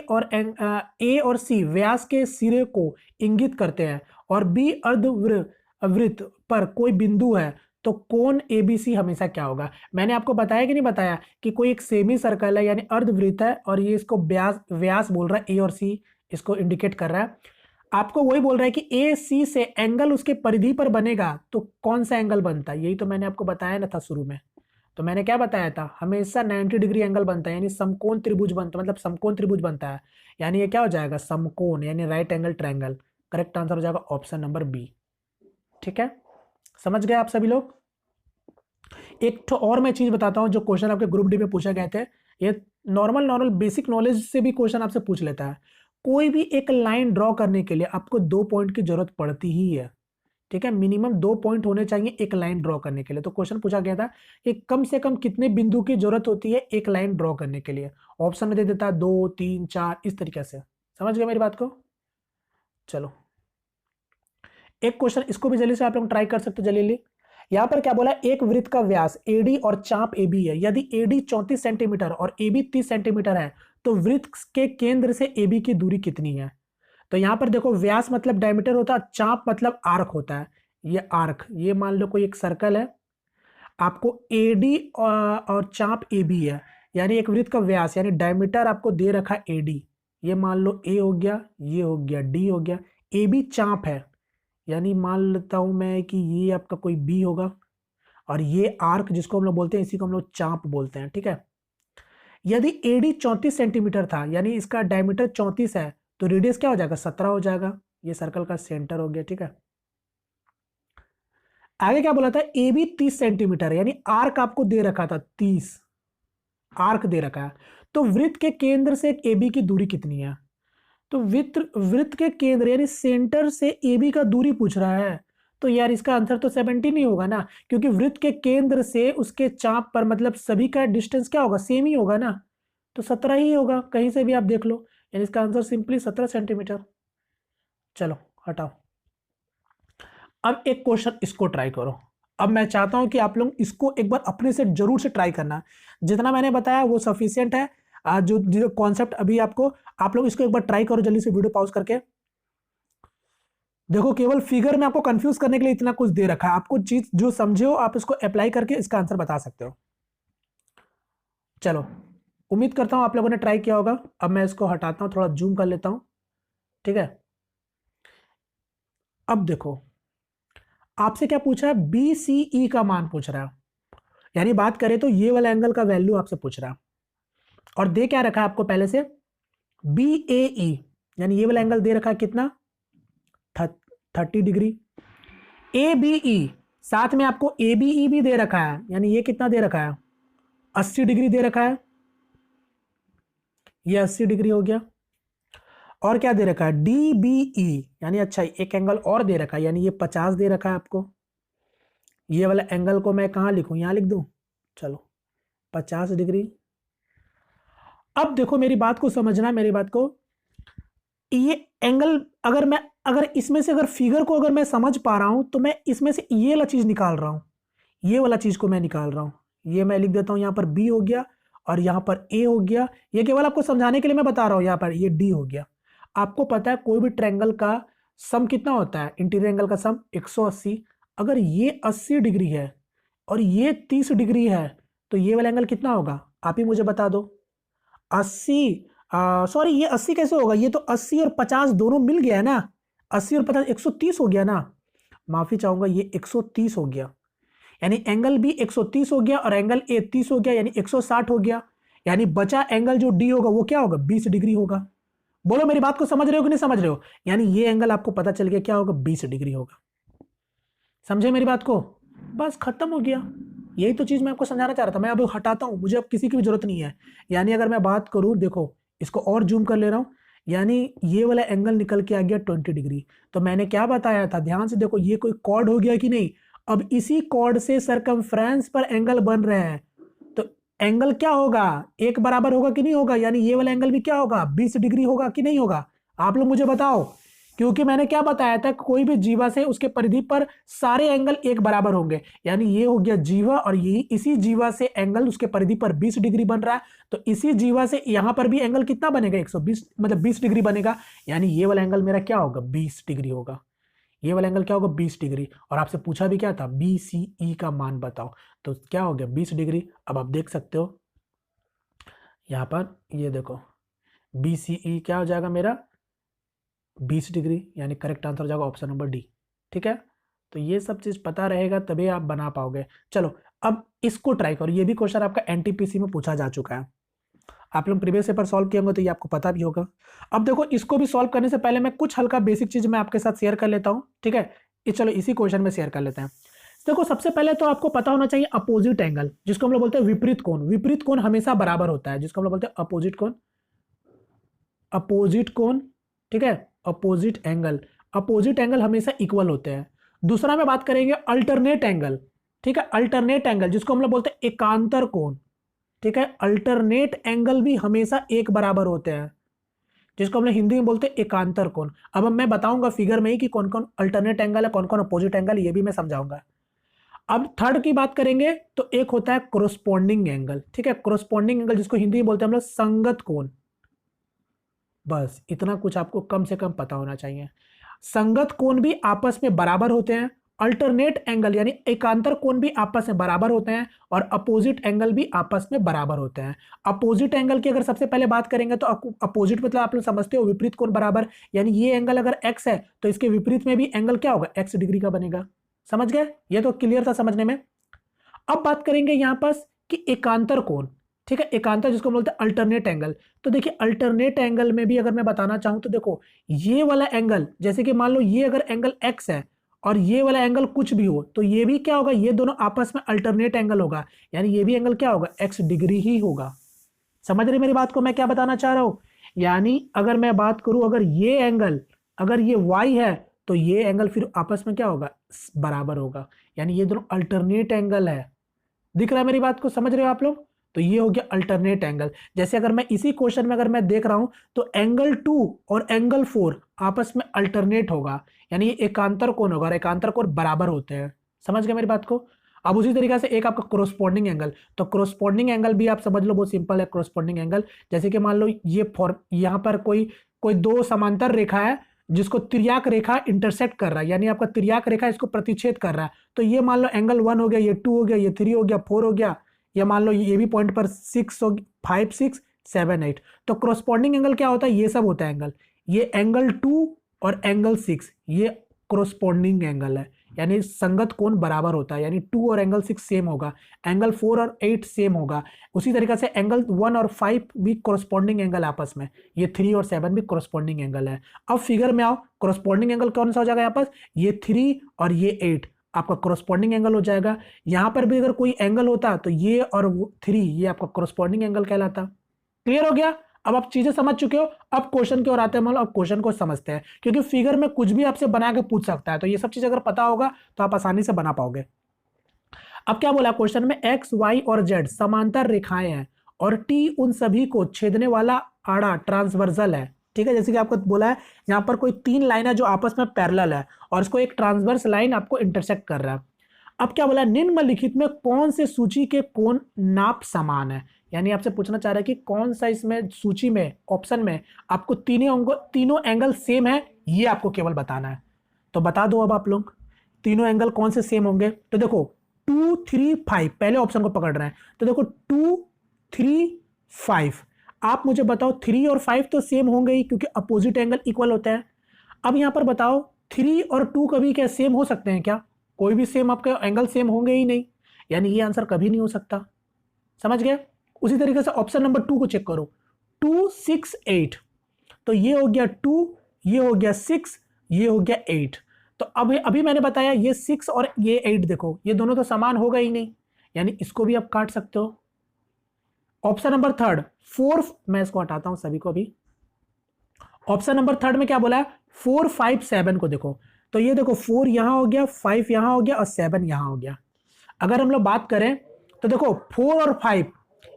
और सी व्यास के सिरे को इंगित करते हैं और बी अर्धवृत्त पर कोई बिंदु है, तो कोण एबीसी हमेशा क्या होगा। मैंने आपको बताया कि नहीं बताया कि कोई एक सेमी सर्कल है यानी अर्धवृत्त है और ये इसको व्यास बोल रहा है, ए और सी इसको इंडिकेट कर रहा है। आपको वही बोल रहा है कि ए सी से एंगल उसके परिधि पर बनेगा, तो कौन सा एंगल बनता है, यही तो मैंने आपको बताया ना था शुरू में। तो मैंने क्या बताया था, हमेशा 90 डिग्री एंगल बनता है, यानी समकोण त्रिभुज बनता है, मतलब समकोण त्रिभुज बनता है। यानी ये क्या हो जाएगा, समकोण यानी right angle triangle. Correct answer हो जाएगा ऑप्शन नंबर बी। ठीक है, समझ गए आप सभी लोग। एक तो और मैं चीज बताता हूं जो क्वेश्चन आपके ग्रुप डी में पूछा गए थे। ये नॉर्मल बेसिक नॉलेज से भी क्वेश्चन आपसे पूछ लेता है। कोई भी एक लाइन ड्रॉ करने के लिए आपको 2 पॉइंट की जरूरत पड़ती ही है। ठीक है, मिनिमम 2 पॉइंट होने चाहिए एक लाइन ड्रॉ करने के लिए। तो क्वेश्चन पूछा गया था कि कम से कम कितने बिंदु की जरूरत होती है एक लाइन ड्रॉ करने के लिए। ऑप्शन में दे देता है 2, 3, 4 इस तरीके से। समझ गए मेरी बात को। चलो एक क्वेश्चन इसको भी जल्दी से आप लोग ट्राई कर सकते हो जल्दी। यहां पर क्या बोला, एक वृत्त का व्यास एडी और चाप एबी है। यदि एडी 34 सेंटीमीटर और एबी 30 सेंटीमीटर है तो वृत्त के केंद्र से एबी की दूरी कितनी है। तो यहां पर देखो व्यास मतलब डायमीटर होता है, चाप मतलब आर्क होता है। ये आर्क, ये मान लो कोई एक सर्कल है, आपको एडी और चाप एबी है, यानी एक वृत्त का व्यास यानी डायमीटर आपको दे रखा है एडी। ये मान लो ए हो गया, ये हो गया डी हो गया, एबी चाप है यानी मान लेता हूं मैं कि ये आपका कोई बी होगा, और ये आर्क जिसको हम लोग बोलते हैं इसी को हम लोग चाप बोलते हैं। ठीक है, यदि एडी 34 सेंटीमीटर था यानी इसका डायमीटर 34 है, तो रेडियस क्या हो जाएगा, 17 हो जाएगा। ये सर्कल का सेंटर हो गया। ठीक है, आगे क्या बोला था, ए बी 30 सेंटीमीटर यानी आर्क आपको दे रखा था 30 आर्क दे रखा है। तो वृत्त के केंद्र से ए बी की दूरी कितनी है। तो वृत्त के केंद्र यानी सेंटर से ए बी का दूरी पूछ रहा है, तो यार इसका आंसर तो 70 नहीं होगा ना, क्योंकि वृत्त के केंद्र से उसके चाप पर मतलब सभी का डिस्टेंस क्या होगा, सेम ही होगा ना। तो 17 ही होगा, कहीं से भी आप देख लो, यानी इसका आंसर सिंपली 17 सेंटीमीटर। चलो हटाओ, अब एक क्वेश्चन इसको ट्राई करो। अब मैं चाहता हूं कि आप लोग इसको एक बार अपने से जरूर से ट्राई करना। जितना मैंने बताया वो सफिशियंट है। जो कॉन्सेप्ट अभी आपको, आप लोग इसको एक बार ट्राई करो जल्दी से वीडियो पॉज करके। देखो केवल फिगर में आपको कंफ्यूज करने के लिए इतना कुछ दे रखा है, आपको चीज जो समझे हो आप इसको अप्लाई करके इसका आंसर बता सकते हो। चलो उम्मीद करता हूं आप लोगों ने ट्राई किया होगा। अब मैं इसको हटाता हूं, थोड़ा जूम कर लेता हूं। ठीक है, अब देखो आपसे क्या पूछा है, BCE का मान पूछ रहा है, यानी बात करें तो ये वाला एंगल का वैल्यू आपसे पूछ रहा है। और दे क्या रखा है आपको पहले से, BAE यानी ये वाला एंगल दे रखा है कितना, 30 डिग्री। ABE साथ में आपको ABE भी दे रखा है, यानी ये कितना दे रखा है, 80 डिग्री दे रखा है। ये 80 डिग्री हो गया। और क्या दे रखा है, DBE यानी अच्छा एक एंगल और दे रखा है, यानी ये 50 दे रखा है आपको। ये वाला एंगल को मैं कहां लिखूं, यहां लिख दूं, चलो 50 डिग्री। अब देखो मेरी बात को समझना, मेरी बात को, ये एंगल अगर इसमें से अगर फिगर को अगर मैं समझ पा रहा हूं तो मैं इसमें से ये वाला चीज निकाल रहा हूं, ये वाला चीज को मैं निकाल रहा हूं। ये मैं लिख देता हूं, यहां पर बी हो गया और यहां पर ए हो गया। ये केवल आपको समझाने के लिए मैं बता रहा हूं, यहां पर ये डी हो गया। आपको पता है कोई भी ट्रायंगल का सम कितना होता है, इंटीरियर एंगल का सम 180। अगर ये 80 डिग्री है और ये 30 डिग्री है तो ये वाला एंगल कितना होगा, आप ही मुझे बता दो। 80, सॉरी ये 80 कैसे होगा, ये तो 80 और 50 दोनों मिल गया है ना, 80 और 50 130 हो गया ना। माफी चाहूंगा, ये 130 हो गया, यानी एंगल भी 130 हो गया और एंगल ए 30 हो गया, यानी 160 हो गया। यानी बचा एंगल जो डी होगा वो क्या होगा, 20 डिग्री होगा। बोलो मेरी बात को समझ रहे हो कि नहीं समझ रहे हो। यानी ये एंगल आपको पता चल गया क्या होगा, 20 डिग्री होगा। समझे मेरी बात को, बस खत्म हो गया। यही तो चीज मैं आपको समझाना चाह रहा था। मैं अब हटाता हूं, मुझे अब किसी की भी जरूरत नहीं है। यानी अगर मैं बात करूं, देखो इसको और जूम कर ले रहा हूं, यानी ये वाला एंगल निकल के आ गया 20 डिग्री। तो मैंने क्या बताया था, ध्यान से देखो, ये कोई कॉर्ड हो गया कि नहीं। अब इसी कॉर्ड से सरकमफ्रेंस पर एंगल बन रहे हैं, तो एंगल क्या होगा, एक बराबर होगा कि नहीं होगा। यानी ये वाला एंगल भी क्या होगा, 20 डिग्री होगा कि नहीं होगा। आप लोग मुझे बताओ, क्योंकि मैंने क्या बताया था, कोई भी जीवा से उसके परिधि पर सारे एंगल एक बराबर होंगे। यानी ये हो गया जीवा और यही इसी जीवा से एंगल उसके परिधि पर 20 डिग्री बन रहा है। तो इसी जीवा से यहां पर भी एंगल कितना बनेगा, 120 मतलब 20 डिग्री बनेगा। यानी ये वाला एंगल मेरा क्या होगा, 20 डिग्री होगा। ये वाला एंगल क्या होगा, 20 डिग्री। और आपसे पूछा भी क्या था, बी सी ई का मान बताओ, तो क्या हो गया 20 डिग्री। अब आप देख सकते हो यहां पर, ये देखो बी सी ई क्या हो जाएगा मेरा, 20 डिग्री। यानी करेक्ट आंसर हो जाएगा ऑप्शन नंबर डी। ठीक है, तो ये सब चीज पता रहेगा तभी आप बना पाओगे। चलो अब इसको ट्राई करो, ये भी क्वेश्चन आपका एनटीपीसी में पूछा जा चुका है। आप लोग प्रीवियस पेपर सॉल्व किए होंगे तो ये आपको पता भी होगा। अब देखो, इसको भी सॉल्व करने से पहले मैं कुछ हल्का बेसिक चीज मैं आपके साथ शेयर कर लेता हूं। ठीक है, चलो इसी क्वेश्चन में शेयर कर लेते हैं। देखो सबसे पहले तो आपको पता होना चाहिए अपोजिट एंगल, जिसको हम लोग बोलते हैं विपरीत कोण। विपरीत कोण हमेशा बराबर होता है, जिसको हम लोग बोलते हैं अपोजिट कोण। अपोजिट कोण, ठीक है, अपोजिट एंगल। अपोजिट एंगल हमेशा इक्वल होते हैं। दूसरा में बात करेंगे अल्टरनेट एंगल। ठीक है, अल्टरनेट एंगल जिसको हम लोग बोलते हैं एकांतर कोण। ठीक है, अल्टरनेट एंगल भी हमेशा एक बराबर होते हैं, जिसको हम लोग हिंदी में बोलते हैं एकांतर कोण। अब मैं बताऊंगा फिगर में ही कि कौन कौन अल्टरनेट एंगल है, कौन कौन अपोजिट एंगल, ये भी मैं समझाऊंगा। अब थर्ड की बात करेंगे तो एक होता है कोरोस्पोंडिंग एंगल। ठीक है, कोरोस्पोंडिंग एंगल जिसको हिंदी में बोलते हैं हम लोग संगत कोण। बस इतना कुछ आपको कम से कम पता होना चाहिए। संगत कोण भी आपस में बराबर होते हैं, अल्टरनेट एंगल यानी एकांतर कोण भी आपस में बराबर होते हैं, और अपोजिट एंगल भी आपस में बराबर होते हैं। अपोजिट एंगल की अगर सबसे पहले बात करेंगे तो अपोजिट मतलब आप लोग समझते हो विपरीत कोण बराबर। यानी ये एंगल अगर x है तो इसके विपरीत में भी एंगल क्या होगा, x डिग्री का बनेगा। समझ गए, ये तो क्लियर था समझने में। अब बात करेंगे यहां पर कि एकांतर कोण। ठीक है, एकांतर जिसको हम बोलते हैं अल्टरनेट एंगल। तो देखिए अल्टरनेट एंगल में भी अगर मैं बताना चाहूं तो देखो, ये वाला एंगल जैसे कि मान लो ये अगर एंगल x है और ये वाला एंगल कुछ भी हो, तो ये भी क्या होगा, ये दोनों आपस में अल्टरनेट एंगल होगा। यानी ये भी एंगल क्या होगा, x डिग्री ही होगा। समझ रहे मेरी बात को, मैं क्या बताना चाह रहा हूं। यानी अगर मैं बात करूं, अगर ये एंगल अगर ये y है तो ये एंगल फिर आपस में क्या होगा, बराबर होगा। यानी ये दोनों अल्टरनेट एंगल है। दिख रहा है मेरी बात को, समझ रहे हो आप लोग। तो ये हो गया अल्टरनेट एंगल। जैसे अगर मैं इसी क्वेश्चन में अगर मैं देख रहा हूं तो एंगल 2 और एंगल 4 आपस में अल्टरनेट होगा, यानी ये एकांतर कोण होगा और एकांतर कोण बराबर होते हैं। समझ गए मेरी बात को। अब उसी तरीके से एक आपका कोरोस्पोंडिंग एंगल, तो कोरोस्पोंडिंग एंगल भी आप समझ लो, बहुत सिंपल है कोरोस्पोंडिंग एंगल। जैसे कि मान लो ये यहां पर कोई कोई दो समांतर रेखा है जिसको तिर्यक रेखा इंटरसेक्ट कर रहा है, यानी आपका तिर्यक रेखा इसको प्रतिच्छेद कर रहा है। तो ये मान लो एंगल 1 हो गया, ये 2 हो गया, ये 3 हो गया, 4 हो गया, या मान लो ये भी पॉइंट पर 6 हो, 5 6 7 8। तो कोरोस्पोंडिंग एंगल क्या होता है, ये सब होता है एंगल। ये एंगल 2 और एंगल 6 ये कोरोस्पोंडिंग एंगल है, यानी संगत कोण बराबर होता है। यानी 2 और एंगल 6 सेम होगा, एंगल 4 और 8 सेम होगा। उसी तरीके से एंगल 1 और 5 भी कोरोस्पोंडिंग एंगल आपस में, ये 3 और 7 भी कोरोस्पोंडिंग एंगल है। अब फिगर में आओ, कोरोस्पोंडिंग एंगल कौन सा हो जाएगा यहाँ पर, ये 3 और ये 8 आपका कोरोस्पोंडिंग एंगल हो जाएगा। यहां पर भी अगर कोई एंगल होता तो ये और 3 ये आपका कोरोस्पोंडिंग एंगल कहलाता। क्लियर हो गया। अब आप चीजें समझ चुके हो, अब क्वेश्चन की ओर आते हैं। मतलब अब क्वेश्चन को समझते हैं, क्योंकि फिगर में कुछ भी आपसे बना के पूछ सकता है, तो ये सब चीज अगर पता होगा तो आप आसानी से बना पाओगे। अब क्या बोला क्वेश्चन में, एक्स वाई और जेड समांतर रेखाएं हैं और टी उन सभी को छेदने वाला आड़ा ट्रांसवर्सल है। ठीक है, जैसे कि आपको बोला है यहाँ पर कोई 3 लाइन है जो आपस में पैरेलल है और इसको एक ट्रांसवर्स लाइन आपको इंटरसेक्ट कर रहा है। अब क्या बोला, निम्नलिखित में कौन से सूची के कोण नाप समान है, यानी आपसे पूछना चाह रहा है कि कौन सा इसमें सूची में ऑप्शन में आपको तीनों एंगल सेम है, ये आपको केवल बताना है। तो बता दो अब आप लोग तीनों एंगल कौन से सेम होंगे। तो देखो 2 3 5, पहले ऑप्शन को पकड़ रहे हैं, तो देखो 2 3 5, आप मुझे बताओ 3 और 5 तो सेम होंगे ही क्योंकि अपोजिट एंगल इक्वल होते हैं। अब यहां पर बताओ 3 और 2 कभी क्या सेम हो सकते हैं क्या, कोई भी सेम आपके एंगल सेम होंगे ही नहीं, यानी ये आंसर कभी नहीं हो सकता। समझ गए। उसी तरीके से ऑप्शन नंबर 2 को चेक करो, 2 6 8, तो ये हो गया 2, ये हो गया 6, ये हो गया 8। तो अभी मैंने बताया ये 6 और ये 8, देखो ये दोनों तो समान होगा ही नहीं, यानी इसको भी आप काट सकते हो। ऑप्शन नंबर थर्ड 4, मैं इसको हटाता हूं सभी को अभी। ऑप्शन नंबर थर्ड में क्या बोला है, 4 5 7 को देखो, तो ये देखो 4 यहां हो गया, 5 यहां हो गया और 7 यहां हो गया। अगर हम लोग बात करें तो देखो 4 और 5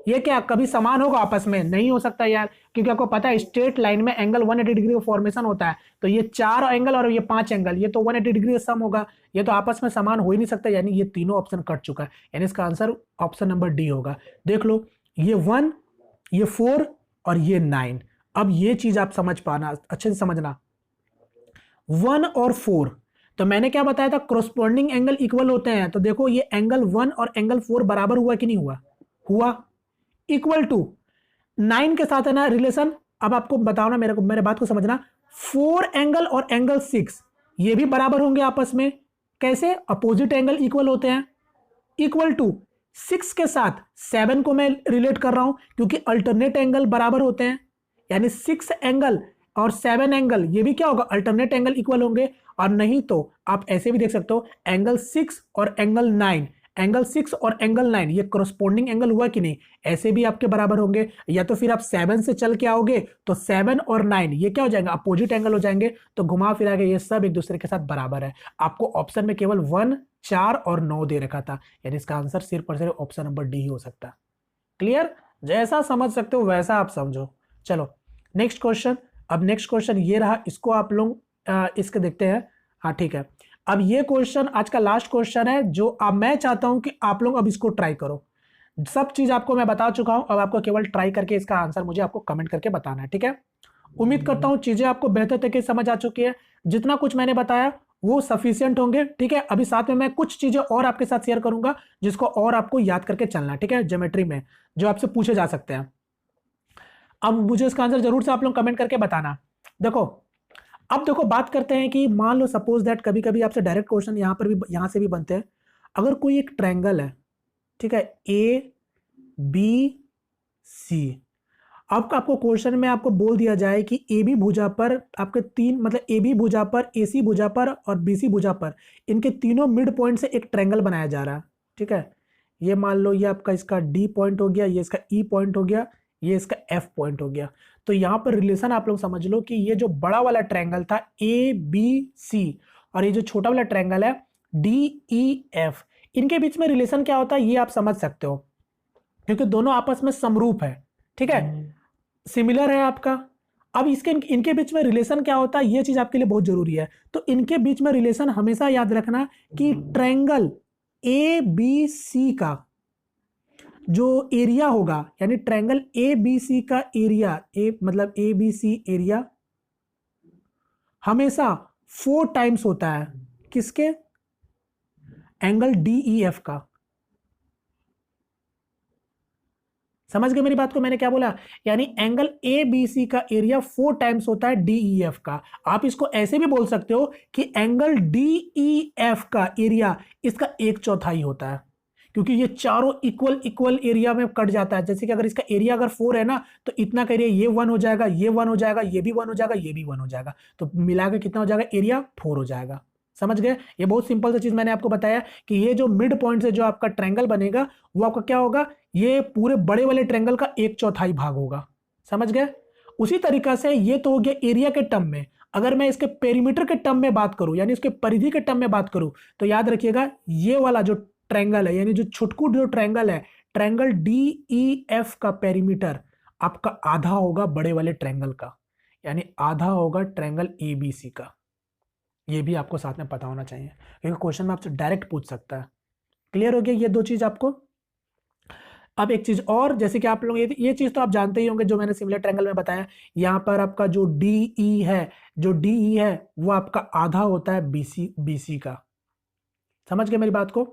ये क्या कभी समान होगा आपस में, नहीं हो सकता यार, क्योंकि आपको पता है स्ट्रेट लाइन में एंगल 180 डिग्री का फॉर्मेशन होता है, तो ये 4 एंगल और ये 5 एंगल ये तो 180 डिग्री का सम होगा, ये तो आपस में समान हो ही नहीं सकता, यानी ये तीनों ऑप्शन कट चुका है, यानी इसका आंसर ऑप्शन नंबर डी होगा। देख लो ये 1, ये 4 और ये 9। अब ये चीज आप समझ पाना, अच्छे से समझना, 1 और 4, तो मैंने क्या बताया था, क्रोस्पोंडिंग एंगल इक्वल होते हैं, तो देखो ये एंगल 1 और एंगल 4 बराबर हुआ कि नहीं हुआ, हुआ, इक्वल टू 9 के साथ है ना रिलेशन। अब आपको बताओ ना, मेरे बात को समझना, 4 एंगल और एंगल 6 ये भी बराबर होंगे आपस में, कैसे, अपोजिट एंगल इक्वल होते हैं, इक्वल टू 6 के साथ 7 को मैं रिलेट कर रहा हूं क्योंकि अल्टरनेट एंगल बराबर होते हैं, यानी 6 एंगल और 7 एंगल ये भी क्या होगा, अल्टरनेट एंगल इक्वल होंगे। और नहीं तो आप ऐसे भी देख सकते हो, एंगल 6 और एंगल 9, एंगल 6 और एंगल 9 ये करस्पॉन्डिंग एंगल हुआ कि नहीं, ऐसे भी आपके बराबर होंगे। या तो फिर आप 7 से चल के आओगे तो 7 और 9 ये क्या हो जाएंगे, अपोजिट एंगल हो जाएंगे, तो घुमा फिरा के ये सब एक दूसरे के साथ बराबर है। आपको ऑप्शन में केवल 1 4 और 9 दे रखा था, यानी इसका आंसर सिर्फ और सिर्फ ऑप्शन नंबर डी ही हो सकता है। क्लियर, जैसा समझ सकते हो वैसा आप समझो। चलो नेक्स्ट क्वेश्चन, अब नेक्स्ट क्वेश्चन ये रहा, इसको आप लोग इसके देखते हैं। हाँ ठीक है, अब ये क्वेश्चन आज का लास्ट क्वेश्चन है जो अब मैं चाहता हूं कि आप लोग अब इसको ट्राई करो। सब चीज आपको मैं बता चुका हूं, अब आपको केवल ट्राई करके इसका आंसर मुझे आपको कमेंट करके बताना है, ठीक है। उम्मीद करता हूं चीजें आपको बेहतर तरीके से समझ आ चुकी है, जितना कुछ मैंने बताया वो सफिशियंट होंगे, ठीक है। अभी साथ में मैं कुछ चीजें और आपके साथ शेयर करूंगा जिसको और आपको याद करके चलना है, ठीक है, ज्योमेट्री में जो आपसे पूछे जा सकते हैं। अब मुझे इसका आंसर जरूर से आप लोग कमेंट करके बताना। देखो अब देखो बात करते हैं कि मान लो सपोज दैट कभी कभी आपसे डायरेक्ट क्वेश्चन यहां से भी बनते हैं। अगर कोई एक ट्रायंगल है, ठीक है, ए बी सी, आपको क्वेश्चन में आपको बोल दिया जाए कि ए बी भुजा पर आपके तीन, मतलब ए बी भुजा पर, ए सी भुजा पर और बी सी भुजा पर इनके तीनों मिड पॉइंट से एक ट्रायंगल बनाया जा रहा है, ठीक है। ये मान लो ये आपका इसका डी पॉइंट हो गया, ये इसका ई पॉइंट हो गया, ये इसका एफ पॉइंट हो गया। तो यहां पर रिलेशन आप लोग समझ लो कि ये जो बड़ा वाला ट्रायंगल था ए बी सी और ये जो छोटा वाला ट्रायंगल है डी ई एफ, इनके बीच में रिलेशन क्या होता है ये आप समझ सकते हो, क्योंकि दोनों आपस में समरूप है, ठीक है, सिमिलर है आपका। अब इनके बीच में रिलेशन क्या होता है ये चीज आपके लिए बहुत जरूरी है। तो इनके बीच में रिलेशन हमेशा याद रखना कि ट्रायंगल ए बी सी का जो एरिया होगा, यानी ट्रायंगल ए बी सी का एरिया, मतलब ए बी सी एरिया हमेशा 4 टाइम्स होता है, किसके, एंगल डी ई एफ का। समझ गए मेरी बात को, मैंने क्या बोला, यानी एंगल ए बी सी का एरिया 4 टाइम्स होता है डी ई एफ का। आप इसको ऐसे भी बोल सकते हो कि एंगल डी ई एफ का एरिया इसका 1/4 होता है, क्योंकि ये चारों इक्वल एरिया में कट जाता है। जैसे कि अगर इसका एरिया अगर 4 है ना, तो इतना का एरिया ये 1 हो जाएगा, ये 1 हो जाएगा, ये भी 1 हो जाएगा, ये भी 1 हो जाएगा, तो मिलाकर कितना हो जाएगा, एरिया 4 हो जाएगा। समझ गए, ये बहुत सिंपल सा चीज मैंने आपको बताया कि ये जो मिड पॉइंट से जो आपका ट्रायंगल बनेगा वो आपका क्या होगा, ये पूरे बड़े वाले ट्रायंगल का 1/4 भाग होगा। समझ गए। उसी तरीका से ये तो हो गया एरिया के टर्म में। अगर मैं इसके पेरीमीटर के टर्म में बात करूं, यानी इसके परिधि के टर्म में बात करूं, तो याद रखिएगा ये वाला जो ट्रायंगल है, यानी जो छुटकू जो ट्रायंगल है, ट्रायंगल डी ई एफ का पेरीमीटर आपका आधा होगा बड़े वाले ट्रायंगल का। यानी आधा होगा ट्रायंगल ABC का। ये भी आपको साथ में पता होना चाहिए क्योंकि क्वेश्चन में आपसे डायरेक्ट पूछ सकता है। क्लियर हो गया ये दो चीज आपको। अब एक चीज और, जैसे कि आप लोग ये चीज तो आप जानते ही होंगे जो मैंने सिमिलर ट्रायंगल में बताया, यहाँ पर आपका जो DE है वो आपका आधा होता है BC का। समझ गए मेरी बात को?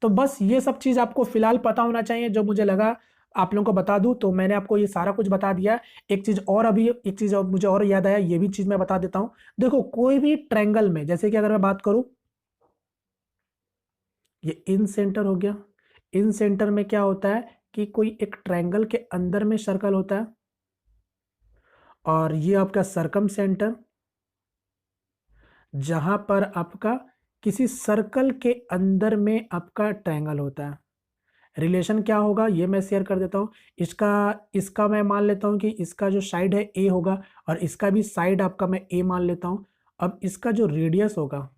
तो बस ये सब चीज आपको फिलहाल पता होना चाहिए जो मुझे लगा आप लोगों को बता दूं, तो मैंने आपको ये सारा कुछ बता दिया। एक चीज और मुझे और याद आया, ये भी चीज मैं बता देता हूं। देखो कोई भी ट्रायंगल में, जैसे कि अगर मैं बात करूं, ये इन सेंटर हो गया। इन सेंटर में क्या होता है कि कोई एक ट्रायंगल के अंदर में सर्कल होता है, और ये आपका सरकम सेंटर, जहां पर आपका किसी सर्कल के अंदर में आपका ट्रायंगल होता है। रिलेशन क्या होगा ये मैं शेयर कर देता हूँ। इसका मैं मान लेता हूँ कि इसका जो साइड है A होगा, और इसका भी साइड आपका मैं A मान लेता हूँ। अब इसका जो रेडियस होगा,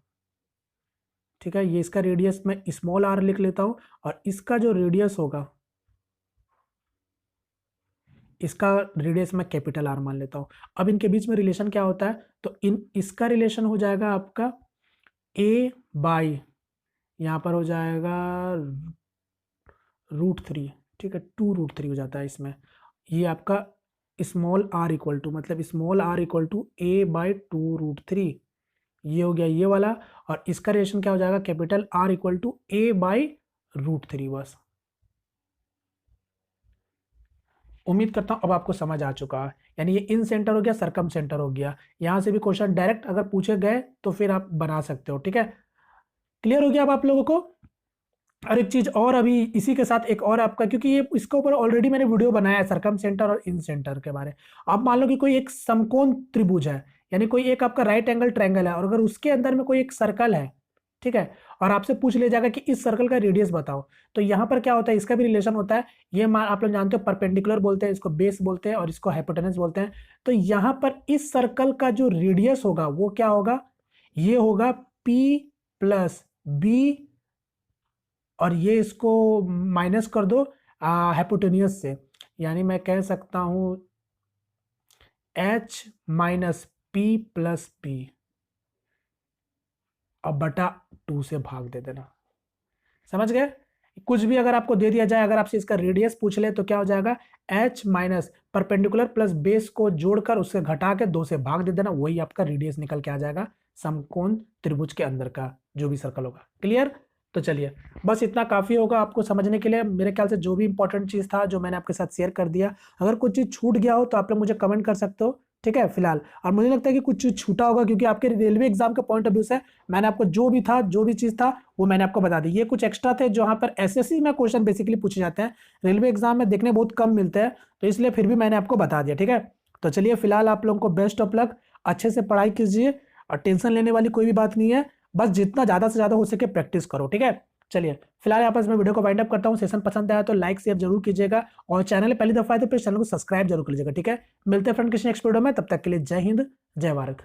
ठीक है, ये इसका रेडियस मैं स्मॉल r लिख लेता हूँ, और इसका जो रेडियस होगा, इसका रेडियस मैं कैपिटल R मान लेता हूँ। अब इनके बीच में रिलेशन क्या होता है, तो इसका रिलेशन हो जाएगा आपका A बाई, यहाँ पर हो जाएगा √3, ठीक है, 2√3 हो जाता है इसमें। ये आपका स्मॉल r इक्वल टू, मतलब small r equal to A/2√3, ये हो गया ये वाला। और इसका रिलेशन क्या हो जाएगा, capital R equal to A/√3। बस उम्मीद करता हूं अब आपको समझ आ चुका है। यानी ये इन सेंटर हो गया, सरकम सेंटर हो गया। यहां से भी क्वेश्चन डायरेक्ट अगर पूछे गए तो फिर आप बना सकते हो। ठीक है, क्लियर हो गया अब आप लोगों को? और एक चीज और, अभी इसी के साथ एक और आपका, क्योंकि ये इसके ऊपर ऑलरेडी मैंने वीडियो बनाया है सरकम सेंटर और इन सेंटर के बारे में। आप मान लो कि कोई एक समकोण त्रिभुज है, यानी कोई एक आपका राइट एंगल ट्रायंगल है, और अगर उसके अंदर में कोई एक सर्कल है, ठीक है, और आपसे पूछ लिया जाएगा कि इस सर्कल का रेडियस बताओ, तो यहाँ पर क्या होता है, इसका भी रिलेशन होता है। ये आप लोग जानते हो परपेंडिकुलर बोलते हैं, इसको बेस बोलते हैं, और इसको हाइपोटेनस बोलते हैं। तो यहाँ पर इस सर्कल का जो रेडियस होगा वो क्या होगा, ये होगा P+B, और ये इसको माइनस कर दो हाइपोटेनियस से, यानी मैं कह सकता हूं H-P+B, अब बटा 2 से भाग दे देना। समझ गए? कुछ भी अगर आपको दे दिया जाए, अगर आपसे इसका रेडियस पूछ ले तो क्या हो जाएगा, H minus perpendicular plus base को जोड़कर उससे घटा के 2 से भाग दे देना, वही आपका रेडियस निकल के आ जाएगा समकोण त्रिभुज के अंदर का जो भी सर्कल होगा। क्लियर? तो चलिए, बस इतना काफी होगा आपको समझने के लिए। मेरे ख्याल से जो भी इंपॉर्टेंट चीज था जो मैंने आपके साथ शेयर कर दिया। अगर कुछ चीज छूट गया हो तो आप लोग मुझे कमेंट कर सकते हो, ठीक है फिलहाल। और मुझे लगता है कि कुछ चीज छूटा होगा, क्योंकि आपके रेलवे एग्जाम के पॉइंट ऑफ व्यू से मैंने आपको जो भी चीज था वो मैंने आपको बता दी। ये कुछ एक्स्ट्रा थे जहां पर एसएससी में क्वेश्चन बेसिकली पूछे जाते हैं, रेलवे एग्जाम में देखने बहुत कम मिलते हैं, तो इसलिए फिर भी मैंने आपको बता दिया। ठीक है, तो चलिए फिलहाल आप लोगों को बेस्ट ऑफ लक, अच्छे से पढ़ाई कीजिए, और टेंशन लेने वाली कोई भी बात नहीं है। बस जितना ज्यादा से ज्यादा हो सके प्रैक्टिस करो। ठीक है, चलिए फिलहाल यहाँ पर मैं वीडियो को वाइंड अप करता हूँ। सेशन पसंद आया तो लाइक शेयर जरूर कीजिएगा, और चैनल पहली दफा है तो फिर चैनल को सब्सक्राइब जरूर कीजिएगा। ठीक है, मिलते हैं फ्रेंड किसी नेक्स्ट वीडियो में, तब तक के लिए जय हिंद, जय भारत।